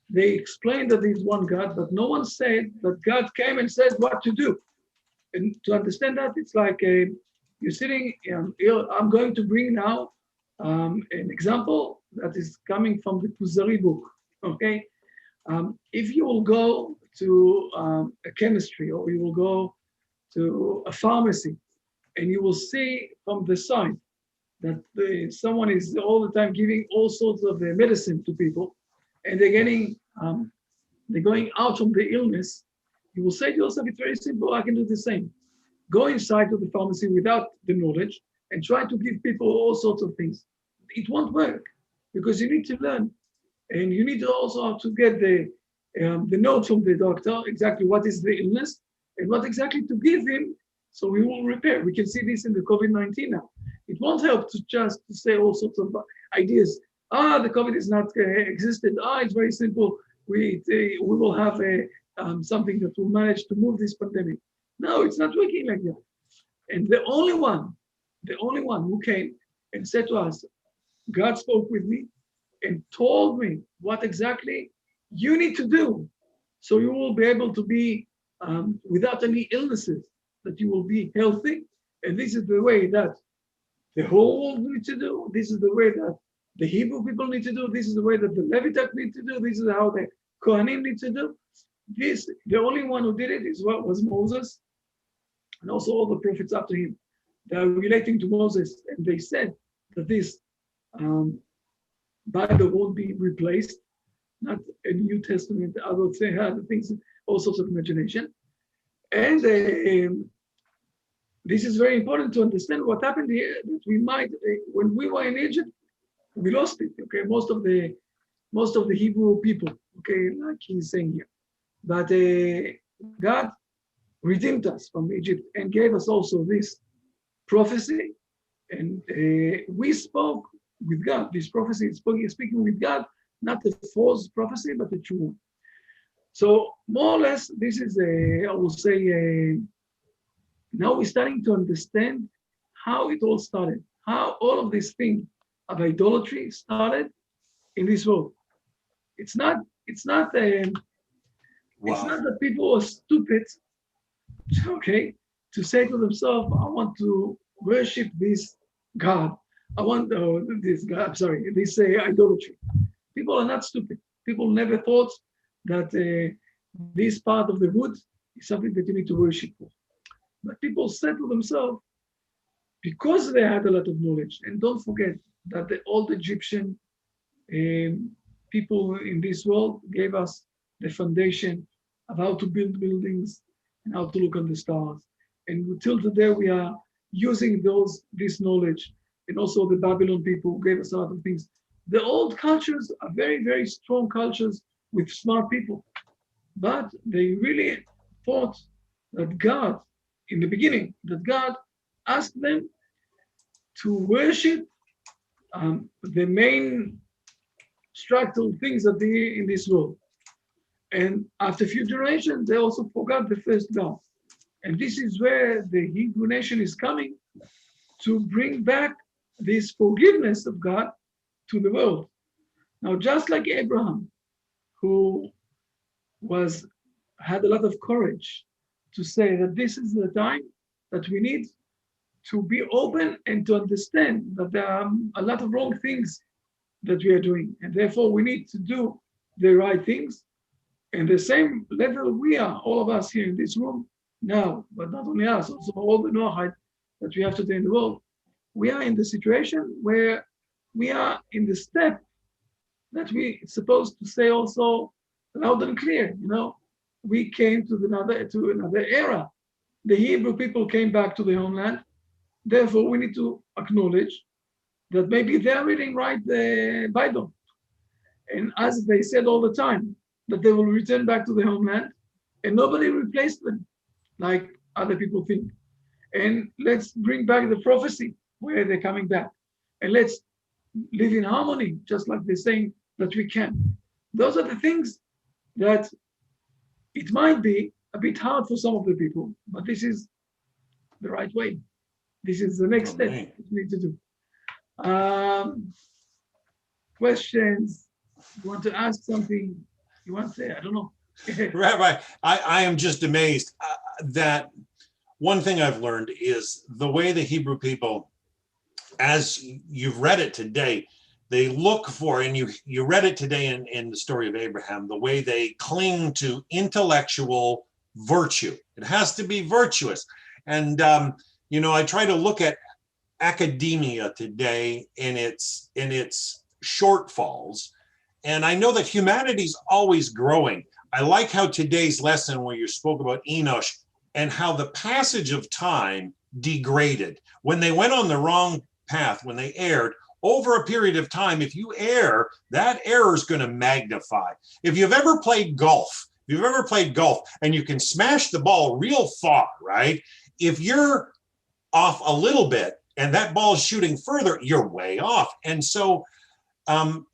They explained that there's one God, but no one said that God came and said what to do. And to understand that, it's like you're sitting, I'm going to bring now an example that is coming from the Kuzari book, okay? If you will go to a chemistry or you will go to a pharmacy and you will see from the side that someone is all the time giving all sorts of medicine to people, and they're going out from the illness, you will say to yourself, it's very simple, I can do the same. Go inside to the pharmacy without the knowledge and try to give people all sorts of things. It won't work because you need to learn. And you need to also to get the note from the doctor, exactly what is the illness and what exactly to give him so we will repair. We can see this in the COVID-19 now. It won't help to just to say all sorts of ideas. The COVID is not existed. It's very simple. We will have something that will manage to move this pandemic. No, it's not working like that. And the only one who came and said to us, God spoke with me and told me what exactly you need to do so you will be able to be without any illnesses, that you will be healthy. And this is the way that the whole world needs to do. This is the way that the Hebrew people need to do. This is the way that the Levite need to do. This is how the Kohanim need to do. This, the only one who did it was Moses, and also all the prophets after him. They are relating to Moses, and they said that this Bible won't be replaced, not a New Testament, other things, all sorts of imagination. And this is very important to understand what happened here, that we might, when we were in Egypt, we lost it, okay? Most of the Hebrew people, okay, like he's saying here. But God redeemed us from Egypt and gave us also this prophecy. And we spoke with God. This prophecy is speaking with God, not the false prophecy, but the true one. So more or less, this is, I will say, now we're starting to understand how it all started, how all of this thing of idolatry started in this world. It's not, it's not, it's Wow. not that people are stupid, okay, to say to themselves, I want to worship this God. I want this God, I'm sorry, this idolatry. People are not stupid. People never thought that this part of the wood is something that you need to worship for. But people said to themselves, because they had a lot of knowledge, and don't forget that the old Egyptian people in this world gave us the foundation of how to build buildings and how to look at the stars. And till today, we are using this knowledge. And also the Babylon people gave us a lot of things. The old cultures are very, very strong cultures with smart people. But they really thought that God, in the beginning, that God asked them to worship the main structural things that they in this world. And after a few generations, they also forgot the first God. And this is where the Hebrew nation is coming to bring back this forgiveness of God to the world. Now, just like Abraham, who had a lot of courage to say that this is the time that we need to be open and to understand that there are a lot of wrong things that we are doing, and therefore we need to do the right things. And the same level we are, all of us here in this room now, but not only us, also all the Noahide that we have today in the world, we are in the situation where we are in the step that we supposed to say also loud and clear. We came to another era. The Hebrew people came back to their homeland. Therefore, we need to acknowledge that maybe they're reading right the Bible. And as they said all the time, that they will return back to their homeland and nobody replaced them like other people think. And let's bring back the prophecy where they're coming back. And let's live in harmony, just like they're saying that we can. Those are the things that it might be a bit hard for some of the people, but this is the right way. This is the next step that we need to do. Questions? You want to ask something? You want to say, I don't know. Rabbi, I am just amazed that one thing I've learned is the way the Hebrew people, as you've read it today, they look for, and you read it today in the story of Abraham, the way they cling to intellectual virtue. It has to be virtuous. And, I try to look at academia today in its shortfalls. And I know that humanity's always growing. I like how today's lesson where you spoke about Enosh and how the passage of time degraded. When they went on the wrong path, when they erred, over a period of time, if you err, that error is going to magnify. If you've ever played golf, and you can smash the ball real far, right? If you're off a little bit and that ball is shooting further, you're way off. And so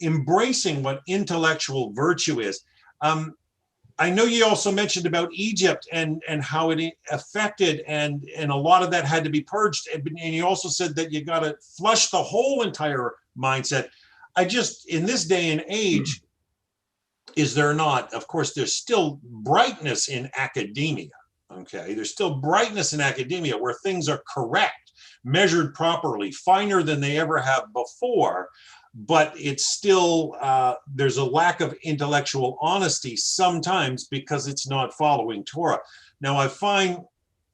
embracing what intellectual virtue is. I know you also mentioned about Egypt and how it affected, and a lot of that had to be purged. And you also said that you got to flush the whole entire mindset. In this day and age, is there not? Of course, there's still brightness in academia. Okay, there's still brightness in academia where things are correct, measured properly, finer than they ever have before. But it's still, there's a lack of intellectual honesty sometimes because it's not following Torah. Now I find,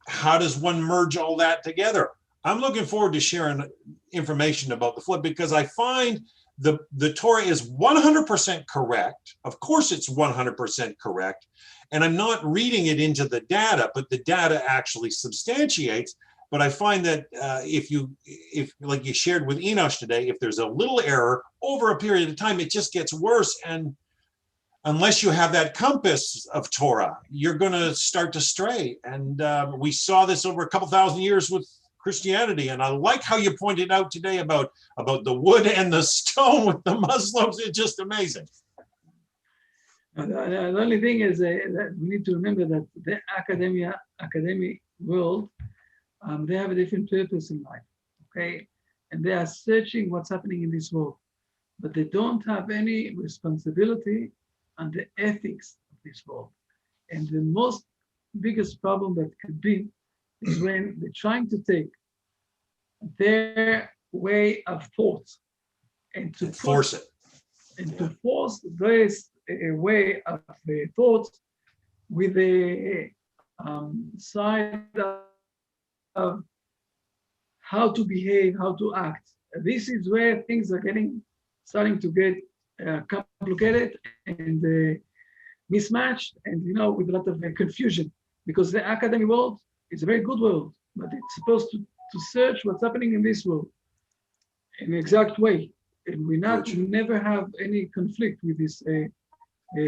how does one merge all that together? I'm looking forward to sharing information about the flip, because I find the Torah is 100% correct. Of course it's 100% correct. And I'm not reading it into the data, but the data actually substantiates. But I find that if like you shared with Enosh today, if there's a little error over a period of time, it just gets worse. And unless you have that compass of Torah, you're going to start to stray. And we saw this over a couple thousand years with Christianity. And I like how you pointed out today about the wood and the stone with the Muslims. It's just amazing. The only thing is that we need to remember that the academic world, they have a different purpose in life. okay? And they are searching what's happening in this world, but they don't have any responsibility on the ethics of this world. And the most biggest problem that could be is when they're trying to take their way of thought and to force it. And to force this way of thought with the side of how to behave, how to act. This is where things are starting to get complicated and mismatched, and with a lot of confusion, because the academic world is a very good world, but it's supposed to search what's happening in this world in an exact way, and we never have any conflict with this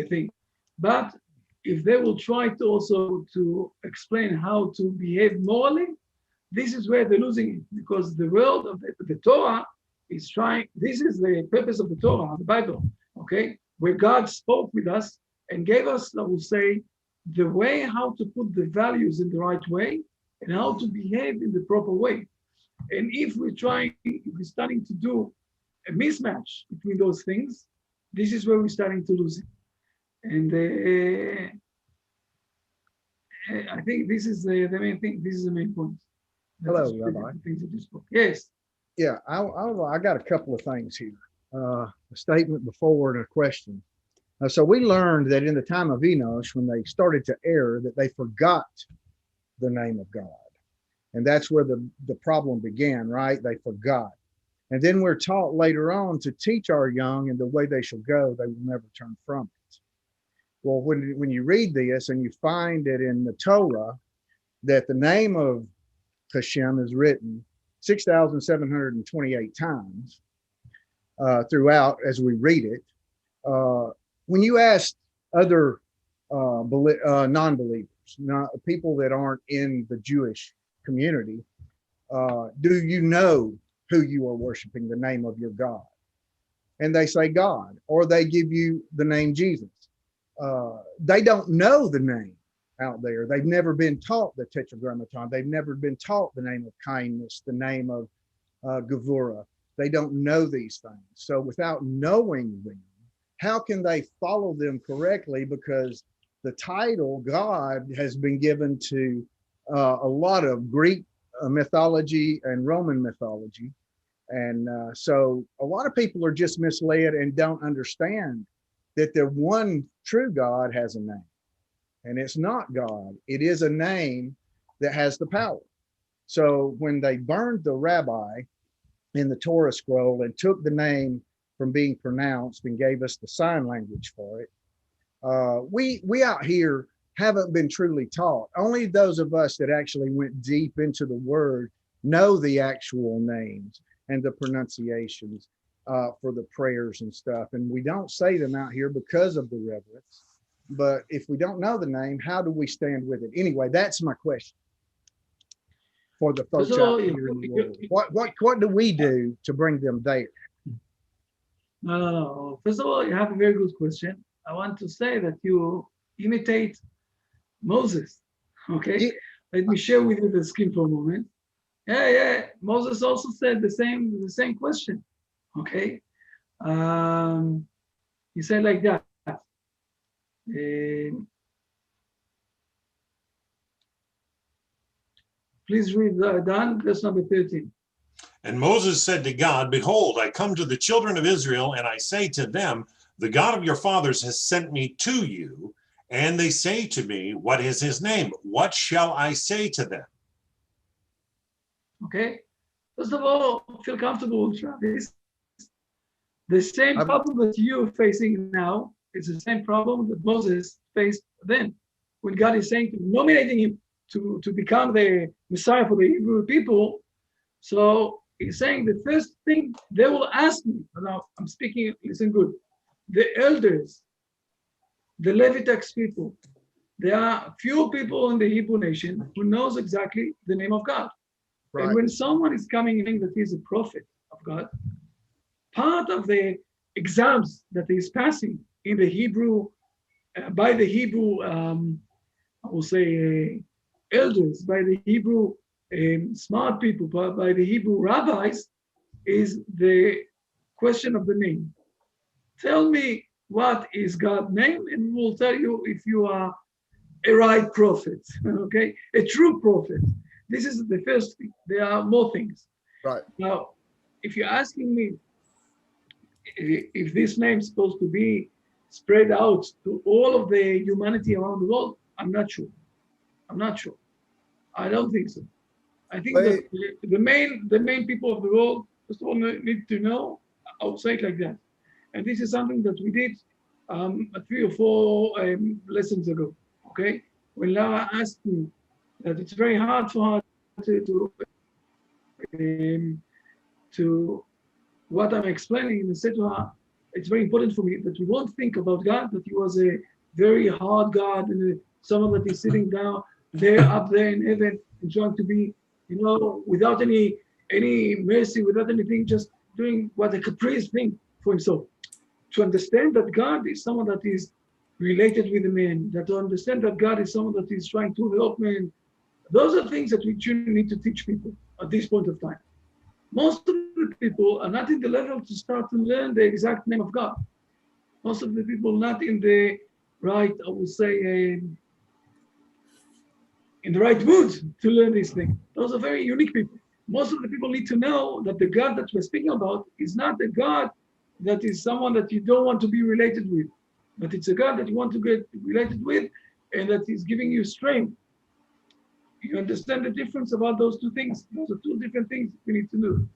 thing. But if they will try to also to explain how to behave morally, this is where they're losing it, because the world of the Torah is trying. This is the purpose of the Torah, the Bible, okay, where God spoke with us and gave us, I will say, the way how to put the values in the right way and how to behave in the proper way. And if we're starting to do a mismatch between those things, this is where we're starting to lose it. And I think this is the main thing. This is the main point. Hello, Rabbi. Yes. Yeah, I got a couple of things here. A statement before and a question. So we learned that in the time of Enosh, when they started to err, that they forgot the name of God. And that's where the problem began, right? They forgot. And then we're taught later on to teach our young in the way they shall go, they will never turn from it. Well, when you read this and you find it in the Torah, that the name of Hashem is written 6,728 times throughout as we read it. When you ask other non-believers, people that aren't in the Jewish community, do you know who you are worshiping, the name of your God? And they say God, or they give you the name Jesus. They don't know the name out there. They've never been taught the Tetragrammaton. They've never been taught the name of kindness, the name of Gevurah. They don't know these things. So without knowing them, how can they follow them correctly? Because the title God has been given to a lot of Greek mythology and Roman mythology. And so a lot of people are just misled and don't understand that the one true God has a name. And it's not God. It is a name that has the power. So when they burned the rabbi in the Torah scroll and took the name from being pronounced and gave us the sign language for it, we out here haven't been truly taught. Only those of us that actually went deep into the word know the actual names and the pronunciations for the prayers and stuff. And we don't say them out here because of the reverence. But if we don't know the name, how do we stand with it? Anyway, that's my question for the folks out here in the world. What do we do to bring them there? No. First of all, you have a very good question. I want to say that you imitate Moses. Okay, let me share with you the screen for a moment. Yeah. Moses also said the same question. Okay, he said like that. Please read Dan, verse number 13. And Moses said to God, behold, I come to the children of Israel, and I say to them, the God of your fathers has sent me to you. And they say to me, what is his name? What shall I say to them? Okay. First of all, feel comfortable, Travis. The same problem that you're facing now is the same problem that Moses faced then, when God is saying to nominating him to become the Messiah for the Hebrew people. So he's saying the first thing they will ask me, now I'm speaking, listen good, the elders, the Levitics people, there are few people in the Hebrew nation who knows exactly the name of God. Right. And when someone is coming in that he's a prophet of God, part of the exams that he's passing in the Hebrew, by the Hebrew, I will say, elders, by the Hebrew smart people, by the Hebrew rabbis, is the question of the name. Tell me what is God's name, and we'll tell you if you are a right prophet, okay? A true prophet. This is the first thing. There are more things. Right. Now, if you're asking me if this name is supposed to be spread out to all of the humanity around the world, I'm not sure. I'm not sure. I don't think so. I think that the main people of the world, first of all, need to know. I'll say it like that. And this is something that we did 3 or 4 lessons ago. Okay, when Lara asked me that it's very hard for her to what I'm explaining, and I said to her, it's very important for me that we won't think about God, that he was a very hard God and someone that is sitting down there up there in heaven and trying to be, without any mercy, without anything, just doing what a caprice thing for himself. To understand that God is someone that is related with the man, that to understand that God is someone that is trying to help man. Those are things that we truly need to teach people at this point of time. Most of the people are not in the level to start to learn the exact name of God. Most of the people not in the right, I would say, in the right mood to learn these things. Those are very unique people. Most of the people need to know that the God that we're speaking about is not a God that is someone that you don't want to be related with, but it's a God that you want to get related with and that is giving you strength. You understand the difference about those two things? Those are two different things we need to know.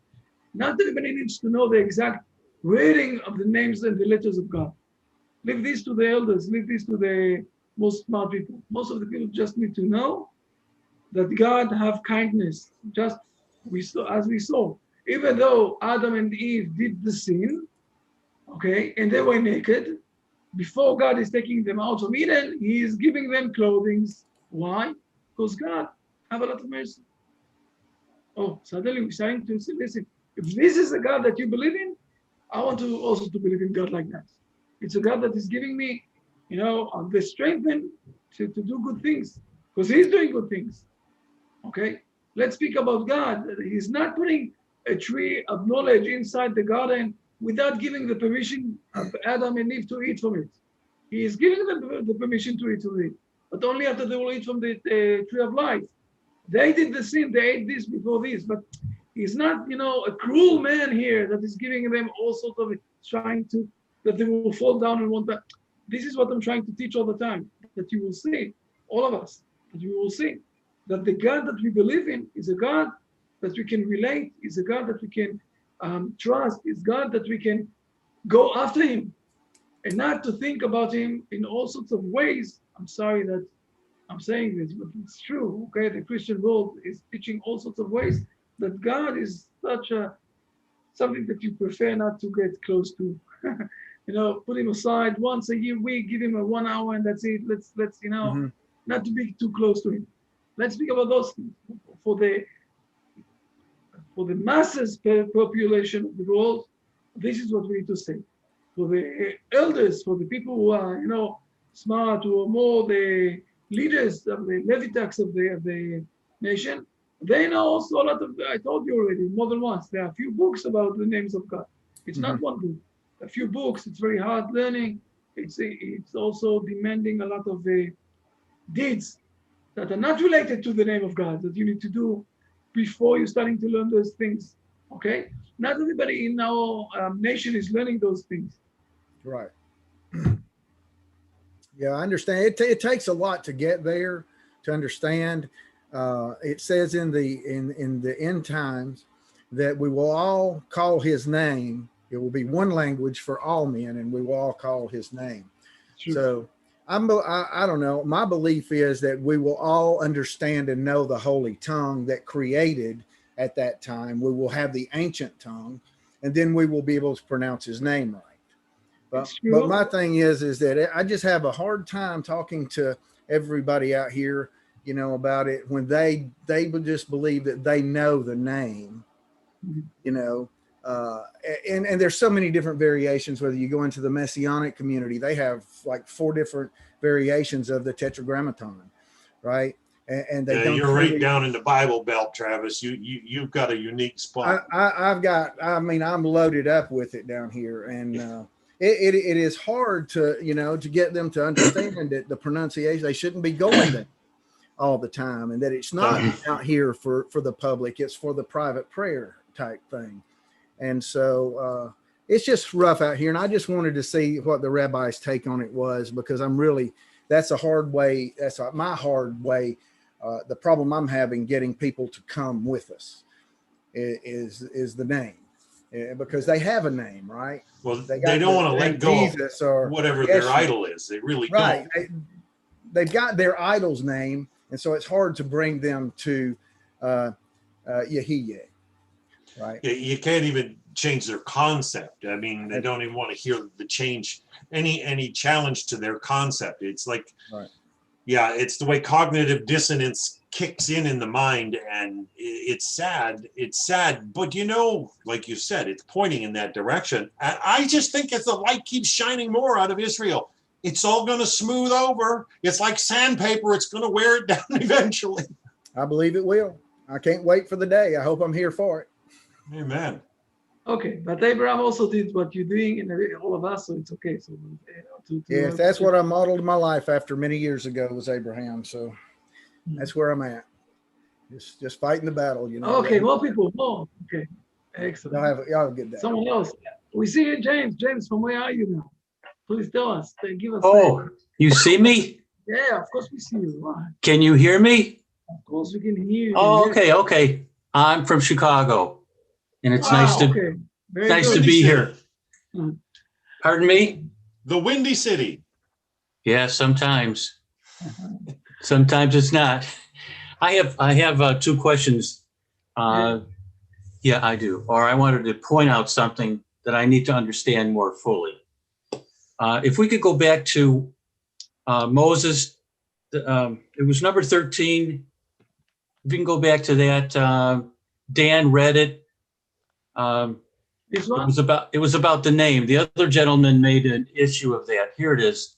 Not everybody needs to know the exact wording of the names and the letters of God. Leave this to the elders, leave this to the most smart people. Most of the people just need to know that God have kindness, just as we saw. Even though Adam and Eve did the sin, okay, and they were naked, before God is taking them out of Eden, he is giving them clothing. Why? Because God have a lot of mercy. Oh, suddenly we're starting to say, listen, if this is a God that you believe in, I want to also to believe in God like that. It's a God that is giving me, the strength to do good things, because he's doing good things. Okay, let's speak about God. He's not putting a tree of knowledge inside the garden without giving the permission of Adam and Eve to eat from it. He is giving them the permission to eat from it, but only after they will eat from the tree of life. They did the sin, they ate this before this, but he's not, a cruel man here that is giving them all sorts of trying to, that they will fall down and want that. This is what I'm trying to teach all the time, that you will see, all of us, that you will see, that the God that we believe in is a God that we can relate, is a God that we can trust, is God that we can go after him, and not to think about him in all sorts of ways. I'm sorry that I'm saying this, but it's true. Okay, the Christian world is teaching all sorts of ways that God is something that you prefer not to get close to. Put him aside once a year, we give him a 1 hour, and that's it. Let's not to be too close to him. Let's speak about those things for the masses population of the world. This is what we need to say. For the elders, for the people who are, smart, who are more the leaders of the Levitics of the nation, they know also a lot of, I told you already, more than once, there are a few books about the names of God. It's not one book, a few books. It's very hard learning. It's also demanding a lot of deeds that are not related to the name of God that you need to do before you're starting to learn those things, okay? Not everybody in our nation is learning those things. Right. Yeah, I understand. It takes a lot to get there, to understand. It says in the end times that we will all call his name. It will be one language for all men, and we will all call his name. True. So I don't know. My belief is that we will all understand and know the holy tongue that created at that time. We will have the ancient tongue, and then we will be able to pronounce his name right. But my thing is that I just have a hard time talking to everybody out here, about it when they would just believe that they know the name, and there's so many different variations. Whether you go into the Messianic community, they have like 4 different variations of the Tetragrammaton, right? and they Yeah, don't. you're right truly- down in the Bible Belt, Travis. You've got a unique spot. I'm loaded up with it down here, and it is hard to to get them to understand that the pronunciation, they shouldn't be going there all the time, and that it's not out here for the public, it's for the private prayer type thing. And so it's just rough out here, and I just wanted to see what the rabbi's take on it was, because that's a hard way. That's my hard way. The problem I'm having getting people to come with us is the name, because they have a name, right? Well, They they don't want to let go of Jesus or whatever Yeshua. their idol is. They really Right. don't. They've got their idol's name, and so it's hard to bring them to Yehiyeh, right? You can't even change their concept. I mean, they don't even want to hear the change, any challenge to their concept. It's like, Right. Yeah, it's the way cognitive dissonance kicks in the mind, and it's sad. It's sad, but like you said, it's pointing in that direction. And I just think if the light keeps shining more out of Israel, it's all going to smooth over. It's like sandpaper. It's going to wear it down eventually. I believe it will. I can't wait for the day. I hope I'm here for it. Amen. Okay, but Abraham also did what you're doing, and all of us, so it's okay. So Yes, that's what I modeled my life after many years ago was Abraham. So that's where I'm at. Just fighting the battle, Okay, more people, more. Okay, excellent. Y'all have a good day. Someone else. We see you, James. James, from where are you now? Please tell us. Give us. Oh, you see me? Yeah, of course we see you. Why? Can you hear me? Of course we can hear you. Oh, Yes. okay. I'm from Chicago, and it's nice to Okay. Very nice good. to be here. Mhm. Pardon me? The Windy City. Yeah, sometimes. Sometimes it's not. I have two questions. Yeah, I do. Or I wanted to point out something that I need to understand more fully. If we could go back to Moses, it was number 13. If we can go back to that, Dan read it. This It one? was about the name. The other gentleman made an issue of that. Here it is.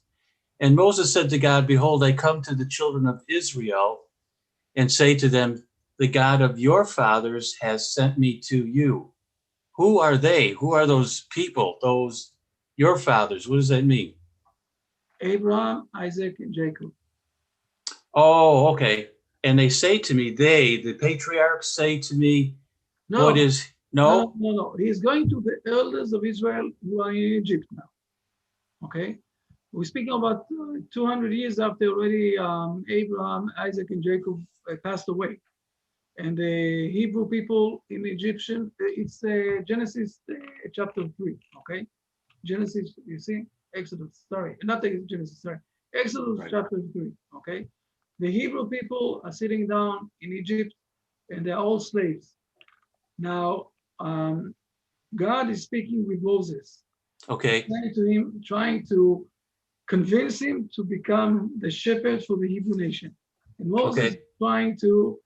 And Moses said to God, "Behold, I come to the children of Israel and say to them, the God of your fathers has sent me to you." Who are they? Who are those people? Those your fathers? What does that mean? Abraham, Isaac, and Jacob. Oh, okay. And they say to me, the patriarchs say to me, No. what is, no? No. He's going to the elders of Israel who are in Egypt now. Okay? We're speaking about 200 years after already Abraham, Isaac, and Jacob passed away. And the Hebrew people in Egyptian, it's Genesis chapter 3, okay? Genesis, you see? Exodus, sorry. Not Genesis, sorry. Exodus chapter 3, okay? The Hebrew people are sitting down in Egypt, and they're all slaves. Now, God is speaking with Moses, Okay. saying to him, trying to convince him to become the shepherd for the Hebrew nation. And Moses Okay. trying to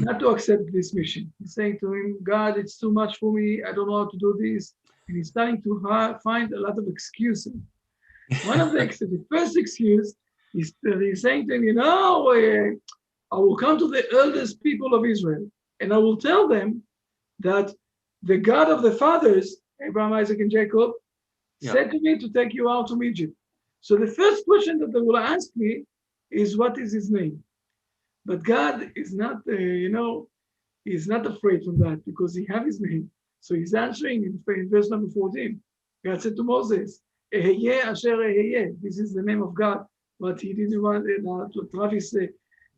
not to accept this mission. He's saying to him, God, it's too much for me. I don't know how to do this. And he's starting to find a lot of excuses. One of the first excuse is that he's saying to him, I will come to the eldest people of Israel, and I will tell them that the God of the fathers, Abraham, Isaac, and Jacob, said to me to take you out from Egypt. So the first question that they will ask me is, what is his name? But God is not, he's not afraid from that because he has his name. So he's answering in verse number 14. God said to Moses, Eheyeh asher eheyeh. This is the name of God, but he didn't want, Travis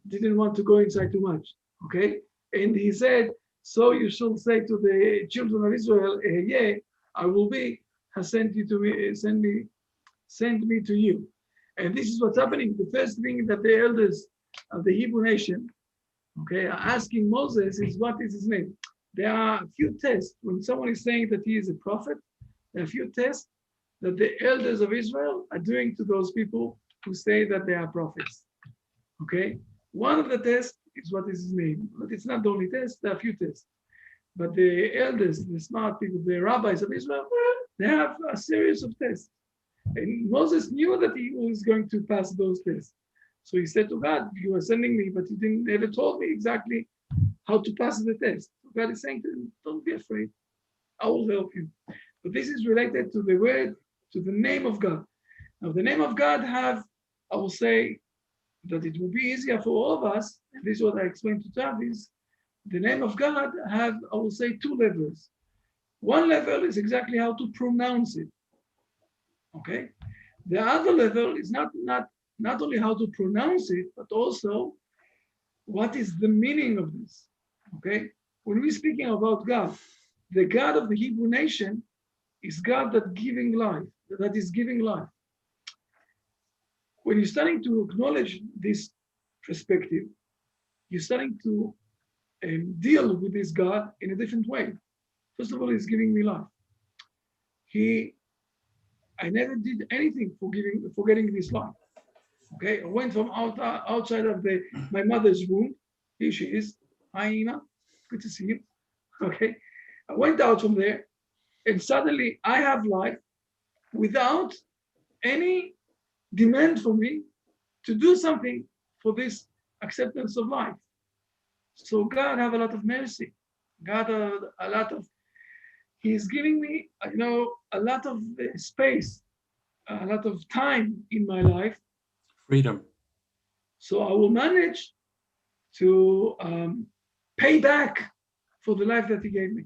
didn't want to go inside too much, okay? And he said, so you shall say to the children of Israel, Eheyeh, I will be, has sent you to me, send me to you. And this is what's happening. The first thing that the elders of the Hebrew nation, okay, are asking Moses is, what is his name? There are a few tests. When someone is saying that he is a prophet, there are a few tests that the elders of Israel are doing to those people who say that they are prophets. Okay? One of the tests is, what is his name? But it's not the only test, there are a few tests. But the elders, the smart people, the rabbis of Israel, they have a series of tests. And Moses knew that he was going to pass those tests. So he said to God, you were sending me, but you didn't never told me exactly how to pass the test. God is saying to him, don't be afraid. I will help you. But this is related to the word, to the name of God. Now, the name of God have, I will say, that it will be easier for all of us, and this is what I explained to Travis, the name of God have, I will say, two levels. One level is exactly how to pronounce it, okay? The other level is not only how to pronounce it, but also what is the meaning of this, okay? When we're speaking about God, the God of the Hebrew nation is God that giving life, that is giving life. When you're starting to acknowledge this perspective, you're starting to deal with this God in a different way. First of all, he's giving me life. I never did anything for getting this life. Okay, I went from outside of my mother's womb. Here she is. Hi, Ina. Good to see you. Okay, I went out from there, and suddenly I have life without any demand for me to do something for this acceptance of life. So God have a lot of mercy. God a lot of, He's giving me, a lot of space, a lot of time in my life. Freedom. So I will manage to pay back for the life that He gave me.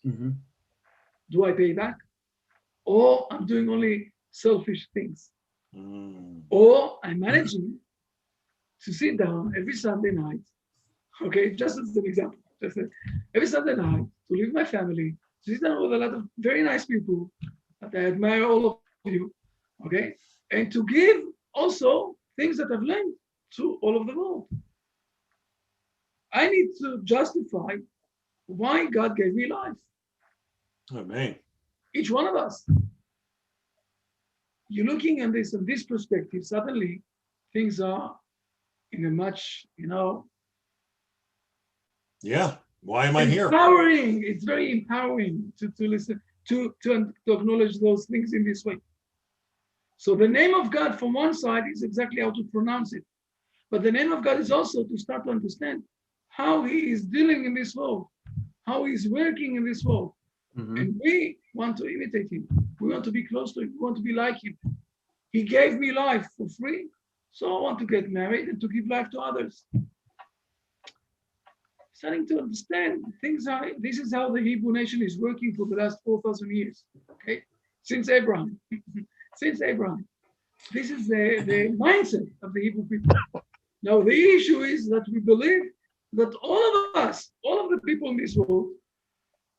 Mm-hmm. Do I pay back? Or I'm doing only selfish things? Or I'm managing to sit down every Sunday night, okay, just as an example, every Sunday night to leave my family, to sit down with a lot of very nice people that I admire, all of you, okay, and to give also things that I've learned to all of the world. I need to justify why God gave me life. Amen. Each one of us. You're looking at this from this perspective, suddenly things are in a much, Yeah. Why am I here? empowering. It's very empowering to listen, to acknowledge those things in this way. So the name of God from one side is exactly how to pronounce it. But the name of God is also to start to understand how He is dealing in this world, how He's working in this world. Mm-hmm. And we want to imitate Him. We want to be close to Him. We want to be like Him. He gave me life for free, so I want to get married and to give life to others. Starting to understand things this is how the Hebrew nation is working for the last 4,000 years. Okay, since Abraham, since Abraham, this is the mindset of the Hebrew people. Now the issue is that we believe that all of us, all of the people in this world,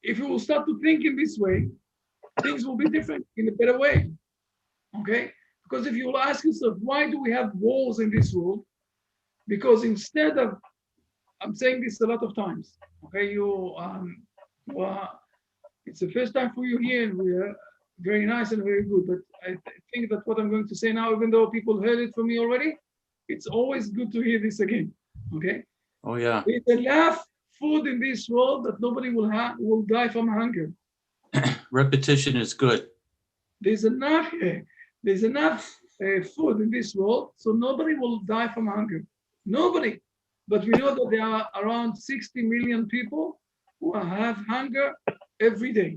if we will start to think in this way, things will be different in a better way. Okay, because if you will ask yourself, why do we have wars in this world? Because instead of, I'm saying this a lot of times, okay, it's the first time for you here, and we are very nice and very good, but I think that what I'm going to say now, even though people heard it from me already, it's always good to hear this again, okay? Oh, yeah. There's enough food in this world that nobody will die from hunger. Repetition is good. There's enough food in this world, so nobody will die from hunger. Nobody. But we know that there are around 60 million people who have hunger every day.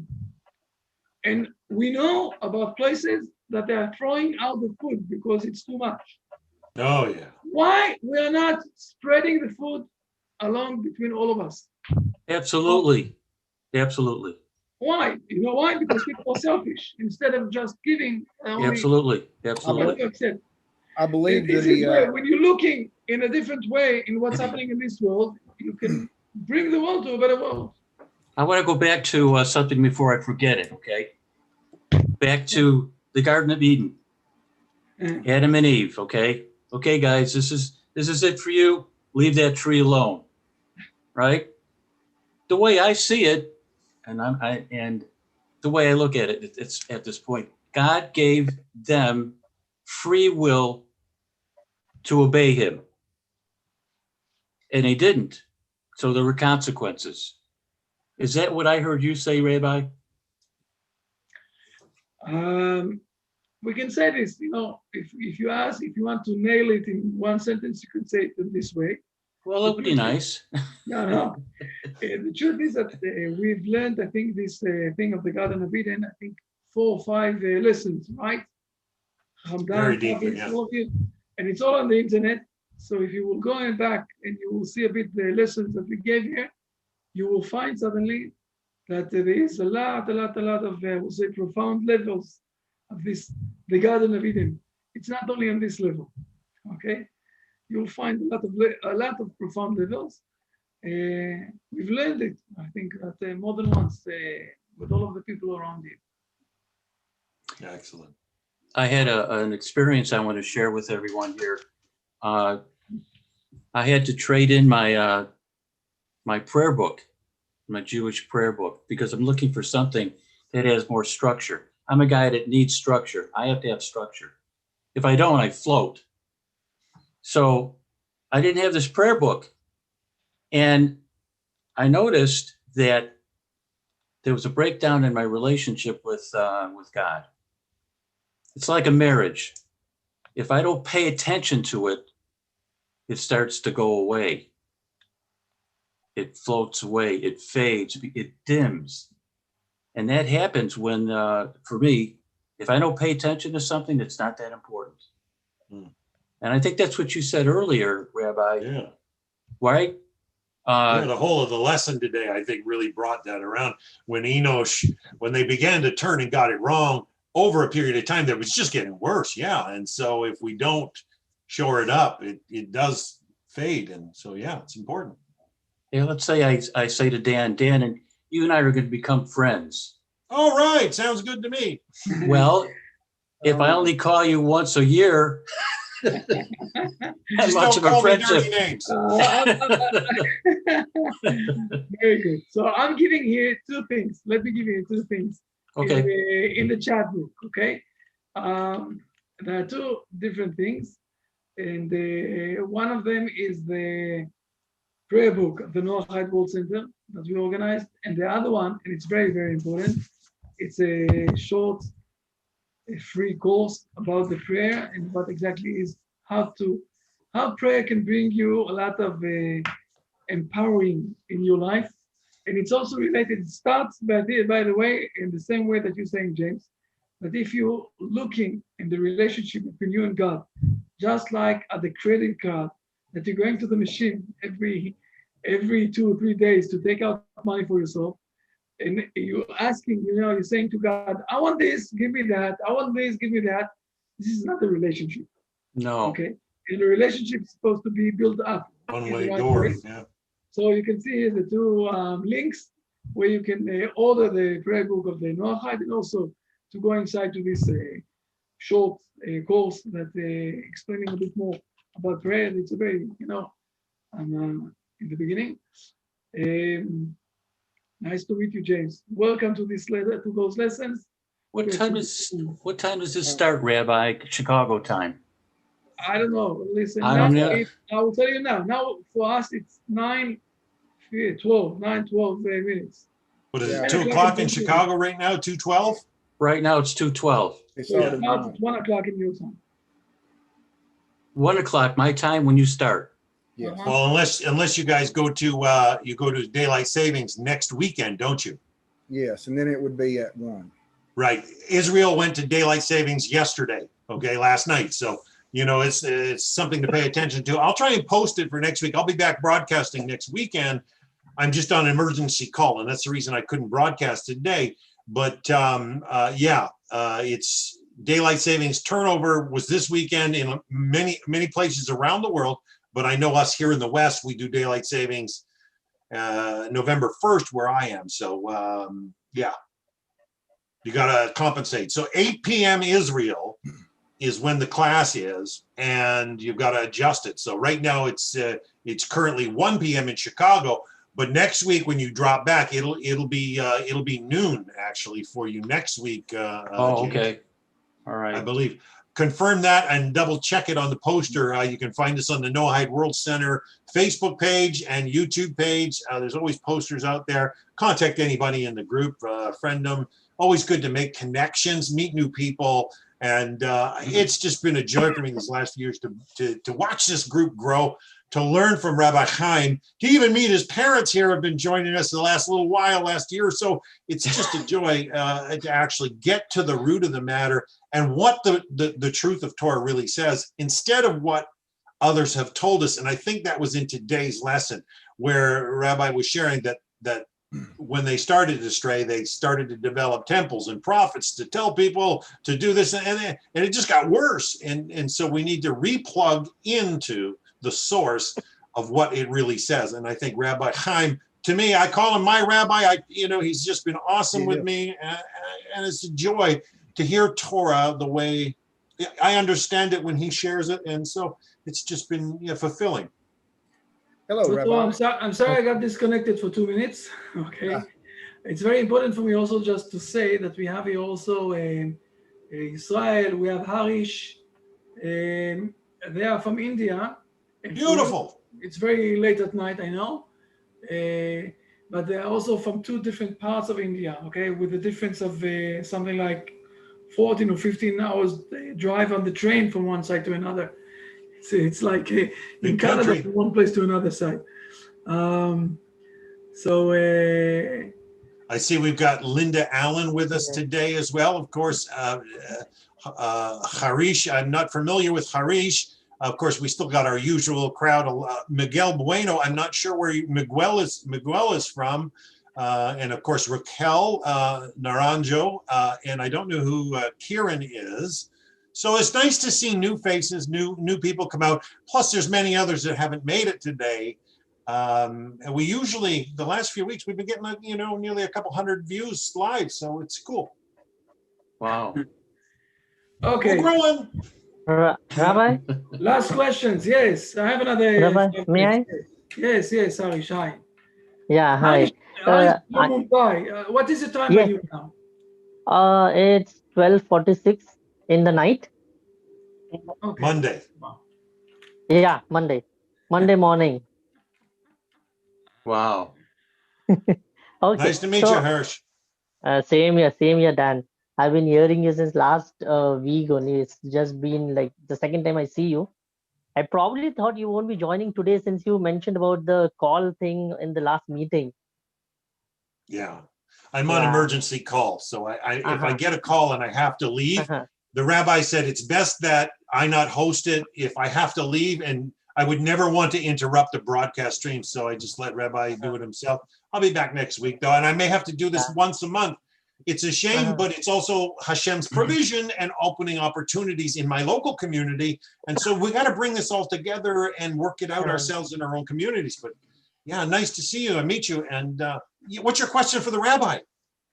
And we know about places that they are throwing out the food because it's too much. Oh, yeah. Why we are not spreading the food along between all of us? Absolutely. Absolutely. Why? You know why? Because people are selfish. Instead of just giving, Absolutely. Absolutely. accept. I believe And this that is where, when you're looking in a different way in what's happening in this world, you can bring the world to a better world. I want to go back to something before I forget it, okay? Back to the Garden of Eden. Adam and Eve, okay? Okay, guys, this is it for you. Leave that tree alone, right? The way I see it, and the way I look at it, it's at this point, God gave them free will to obey Him, and they didn't. So there were consequences. Is that what I heard you say, Rabbi? we can say this, if you ask, if you want to nail it in one sentence, you can say it in this way. Well, that would be nice. No. The truth is that we've learned, I think, this thing of the Garden of Eden, I think 4 or 5 lessons, right? Very deeply, yeah. All of you. And it's all on the internet. So if you will go back and you will see a bit the lessons that we gave here, you will find suddenly that there is a lot of, we'll say, profound levels of this, the Garden of Eden. It's not only on this level, okay? You'll find a lot of profound levels. We've learned it, I think, that more than once with all of the people around you. Excellent. I had an experience I want to share with everyone here. I had to trade in my my prayer book, my Jewish prayer book, because I'm looking for something that has more structure. I'm a guy that needs structure. I have to have structure. If I don't, I float. So I didn't have this prayer book. And I noticed that there was a breakdown in my relationship with God. It's like a marriage. If I don't pay attention to it, it starts to go away. It floats away, it fades, it dims. And that happens when, for me, if I don't pay attention to something, it's not that important. Hmm. And I think that's what you said earlier, Rabbi. Yeah. Right? The whole of the lesson today, I think, really brought that around. When Enosh, when they began to turn and got it wrong over a period of time, that was just getting worse. Yeah. And so if we don't shore it up, it does fade. And so, yeah, it's important. Yeah, let's say I say to Dan, and you and I are going to become friends. All right. Sounds good to me. Well, if I only call you once a year, Just much don't of a call me friendship. dirty names. Very good. So I'm giving here 2 things. Let me give you 2 things. Okay. In the chat book, okay? There are 2 different things. And one of them is the prayer book of the Noahide World Center that we organized. And the other one, and it's very, very important, it's a short, a free course about the prayer and what exactly is how prayer can bring you a lot of empowering in your life. And it's also related, it starts by the way, in the same way that you're saying, James, that if you're looking in the relationship between you and God, just like at the credit card, that you're going to the machine every 2 or 3 days to take out money for yourself, and you're asking, you're saying to God, I want this, give me that. I want this, give me that. This is not a relationship. No. Okay. And the relationship is supposed to be built up. One-way door. Yeah. So you can see here the 2 links where you can order the prayer book of the Noahide, and also to go inside to this short course that explaining a bit more about prayer. It's a very, I'm in the beginning. Nice to meet you, James. Welcome to those lessons. What time does this start, Rabbi? Chicago time? I don't know. Listen, I don't know. I will tell you now. Now for us it's 9:12 minutes. What is Yeah. it, 2 o'clock in Chicago right now, 2:12? Right now it's 2:12. They So started it's about mine. 1 o'clock in your time. 1 o'clock my time when you start. Yes. Uh-huh. Well, unless you guys go to daylight savings next weekend, don't you? Yes, and then it would be at 1. Right. Israel went to daylight savings yesterday, last night. So, it's something to pay attention to. I'll try and post it for next week. I'll be back broadcasting next weekend. I'm just on an emergency call, and that's the reason I couldn't broadcast today. But it's daylight savings turnover was this weekend in many, many places around the world. But I know us here in the West, we do daylight savings November 1st where I am. So, you got to compensate. So 8 p.m. Israel is when the class is, and you've got to adjust it. So right now it's currently 1 p.m. in Chicago, but next week when you drop back, it'll be noon actually for you next week. James, Okay. All I right. believe. Confirm that and double check it on the poster. You can find us on the Noahide World Center Facebook page and YouTube page. There's always posters out there. Contact anybody in the group, friend them. Always good to make connections, meet new people, And it's just been a joy for me these last few years to watch this group grow, to learn from Rabbi Chaim, to even meet his parents here have been joining us the last little while, last year or so. It's just a joy to actually get to the root of the matter and what the truth of Torah really says, instead of what others have told us. And I think that was in today's lesson, where Rabbi was sharing that when they started to stray, they started to develop temples and prophets to tell people to do this, and it just got worse. And so we need to replug into the source of what it really says. And I think Rabbi Chaim, to me, I call him my rabbi. He's just been awesome with me, and it's a joy to hear Torah the way I understand it when he shares it. And so it's just been fulfilling. Hello, So Rabbi. I'm sorry I got disconnected for 2 minutes. Okay. Yeah. It's very important for me also just to say that we have here also Israel, we have Harish. They are from India. Beautiful. It's very late at night, I know. But they're also from 2 different parts of India, okay, with the difference of something like 14 or 15 hours drive on the train from one side to another. It's like in Big Canada, country. from one place to another side. I see we've got Linda Allen with us today as well. Of course, Harish, I'm not familiar with Harish. Of course, we still got our usual crowd. Miguel Bueno, I'm not sure where Miguel is from. And of course, Raquel Naranjo, and I don't know who Kieran is. So it's nice to see new faces, new people come out. Plus, there's many others that haven't made it today. And we usually, the last few weeks, we've been getting nearly a couple hundred views live, so it's cool. Wow. Okay, We're growing. Rabbi, last questions. Yes, I have another. Rabbi, may I? Yes, Harish, hi. Yeah, hi. Harish, from I- Mumbai. What is the time Yes. by you now? It's 12:46 in the night. Okay. Monday. Yeah, Monday morning. Wow. Okay. Nice to meet so, you, Hirsch. Same here, Dan. I've been hearing you since last week only. It's just been like the second time I see you. I probably thought you won't be joining today since you mentioned about the call thing in the last meeting. Yeah, I'm on Yeah. emergency call. So if I Uh-huh. get a call and I have to leave, Uh-huh. the rabbi said it's best that I not host it if I have to leave, and I would never want to interrupt the broadcast stream. So I just let Rabbi do it himself. I'll be back next week though, and I may have to do this once a month. It's a shame, but it's also Hashem's provision and opening opportunities in my local community. And so we got to bring this all together and work it out ourselves in our own communities. But yeah, nice to see you and meet you. And what's your question for the rabbi?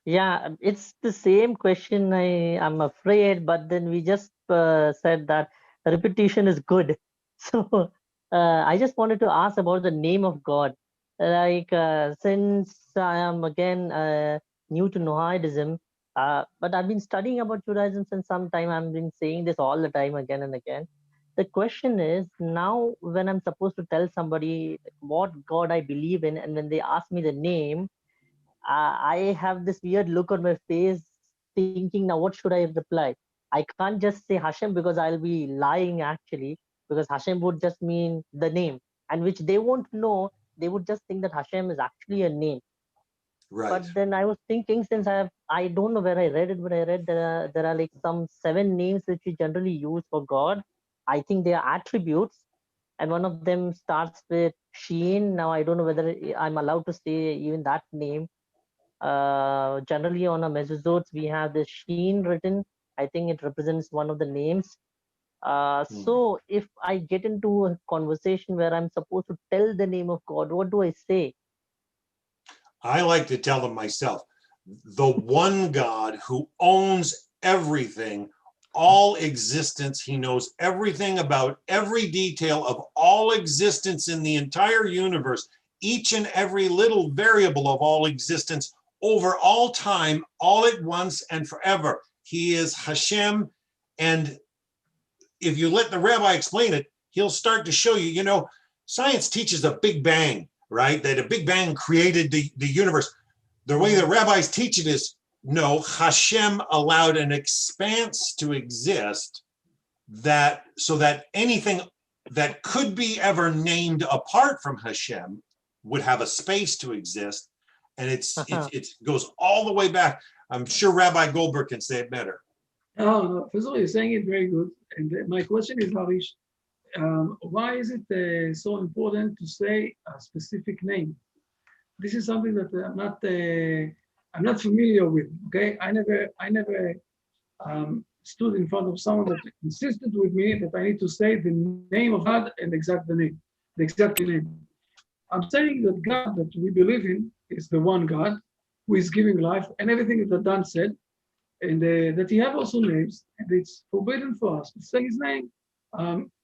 Yeah, it's the same question. I'm afraid, but then we just said that repetition is good. So I just wanted to ask about the name of God. Like since I am again new to Noahidism, but I've been studying about Judaism since some time. I've been saying this all the time, again and again. The question is now when I'm supposed to tell somebody what God I believe in, and when they ask me the name, I have this weird look on my face thinking, now what should I reply? I can't just say Hashem because I'll be lying actually, because Hashem would just mean the name, and which they won't know. They would just think that Hashem is actually a name. Right. But then I was thinking, since I don't know where I read it, but I read there are like some 7 names which we generally use for God. I think they are attributes, and one of them starts with Sheen. Now I don't know whether I'm allowed to say even that name. Generally on a mezuzot we have the Sheen written. I think it represents one of the names. So if I get into a conversation where I'm supposed to tell the name of God, what do I say? I like to tell them myself, the one God who owns everything, all existence. He knows everything about every detail of all existence in the entire universe, each and every little variable of all existence over all time, all at once and forever. He is Hashem. And if you let the rabbi explain it, he'll start to show you, science teaches a Big Bang, right? That a Big Bang created the universe. The way the rabbis teach it is No, Hashem allowed an expanse to exist that so that anything that could be ever named apart from Hashem would have a space to exist. And it goes all the way back. I'm sure Rabbi Goldberg can say it better. No, first of all, you're saying it very good. And my question is, Harish, why is it so important to say a specific name? This is something that I'm not familiar with. Okay, I never stood in front of someone that insisted with me that I need to say the name of God and the exact name. I'm saying that God that we believe in is the one God who is giving life, and everything that Dan said, and that he have also names, and it's forbidden for us to say his name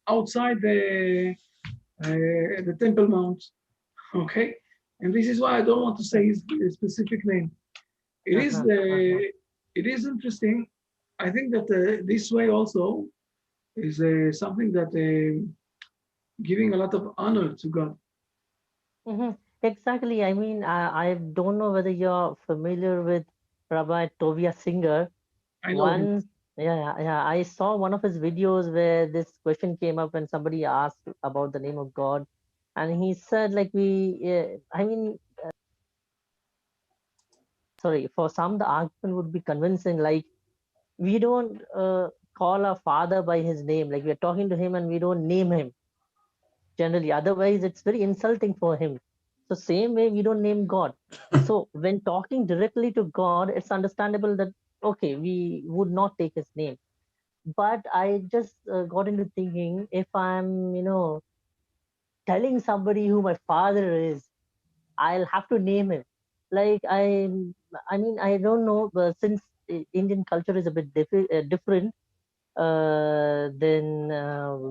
outside the Temple Mount. Okay, and this is why I don't want to say his specific name. It is interesting. I think that this way also is something that giving a lot of honor to God. Exactly. I mean, I don't know whether you're familiar with Rabbi Tovia Singer. I know him. Once, yeah. I saw one of his videos where this question came up when somebody asked about the name of God, and he said, like, sorry, for some the argument would be convincing, like, we don't call our father by his name, like we're talking to him and we don't name him generally, otherwise it's very insulting for him. So same way we don't name God. So when talking directly to God, it's understandable that okay, we would not take his name. But I just got into thinking, if I'm telling somebody who my father is, I'll have to name him. Like I mean, I don't know, but since Indian culture is a bit different than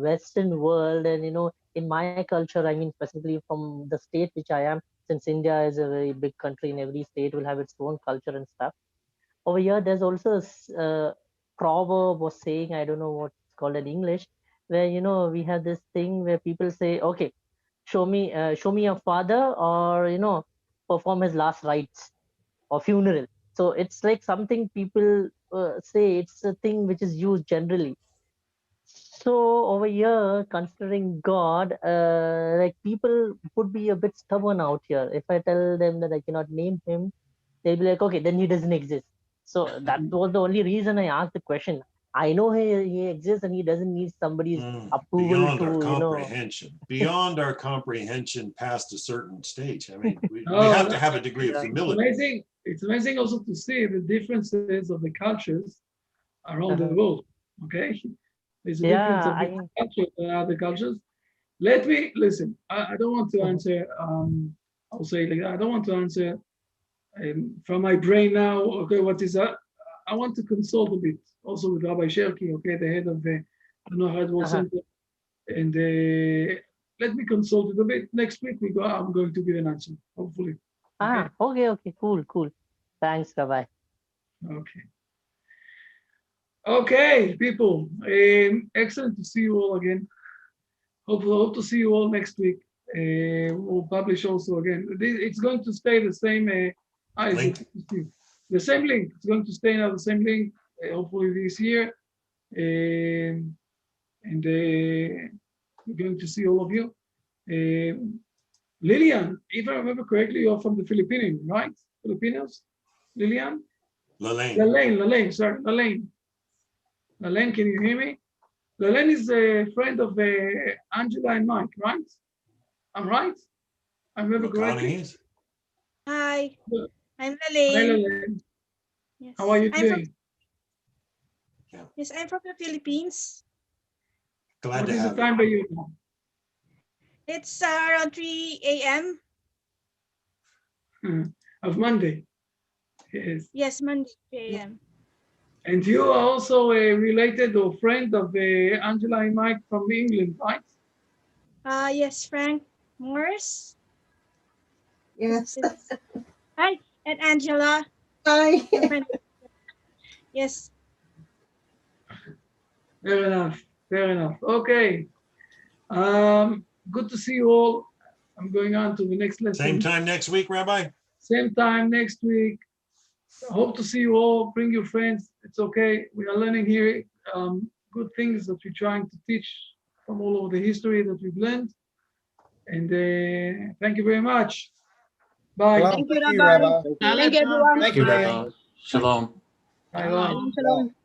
Western world, and in my culture, I mean specifically from the state which I am, since India is a very big country and every state will have its own culture and stuff. Over here, there's also a proverb or saying, I don't know what it's called in English, where we have this thing where people say, okay, show me your father, or perform his last rites or funeral. So it's like something people say. It's a thing which is used generally. So over here, considering God, like people would be a bit stubborn out here. If I tell them that I cannot name him, they'll be like, okay, then he doesn't exist. So that was the only reason I asked the question. I know he exists and he doesn't need somebody's approval Beyond our to, comprehension, beyond our comprehension past a certain stage. I mean, we have to have a degree of humility. It's amazing also to see the differences of the cultures around the world. Okay, there's a difference of different cultures and other cultures. Let me listen. I don't want to answer. I'll say like I don't want to answer from my brain now. Okay, what is that? I want to consult a bit also with Rabbi Sherky. Okay, the head of the Noahad World Center, and let me consult it a bit. Next week I'm going to give an answer. Hopefully. Okay, cool. Thanks, Rabbi. Okay, people. Excellent to see you all again. Hope to see you all next week. We'll publish also again. It's going to stay the same. Link. The same link. It's going to stay now the same link. Hopefully this year, and we're going to see all of you. Lillian, if I remember correctly, you're from the Philippines, right? Filipinos? Lillian? Lalaine, sorry, Lalaine. Lalaine, can you hear me? Lalaine is a friend of Angela and Mike, right? I'm right? I remember correctly? Hi, I'm Hi, Lalaine. Lalaine. Yes. How are you doing? Yes, I'm from the Philippines. Glad What to is the have time you. by you now? It's around 3 a.m. Of Monday. Yes. Yes, Monday, 3 a.m. And you are also a related or friend of Angela and Mike from England, right? Yes, Frank Morris. Yes. Hi, and Angela. Hi. Your friend. Yes. Fair enough. Okay. Good to see you all. I'm going on to the next lesson. Same time next week, Rabbi? Same time next week. I hope to see you all. Bring your friends. It's okay. We are learning here good things that we're trying to teach from all over the history that we've learned. And thank you very much. Bye. Shalom. Thank you, Thank you, Rabbi. Rabbi. Thank you, everyone. Thank you, Dan. Shalom. Bye. Shalom, shalom.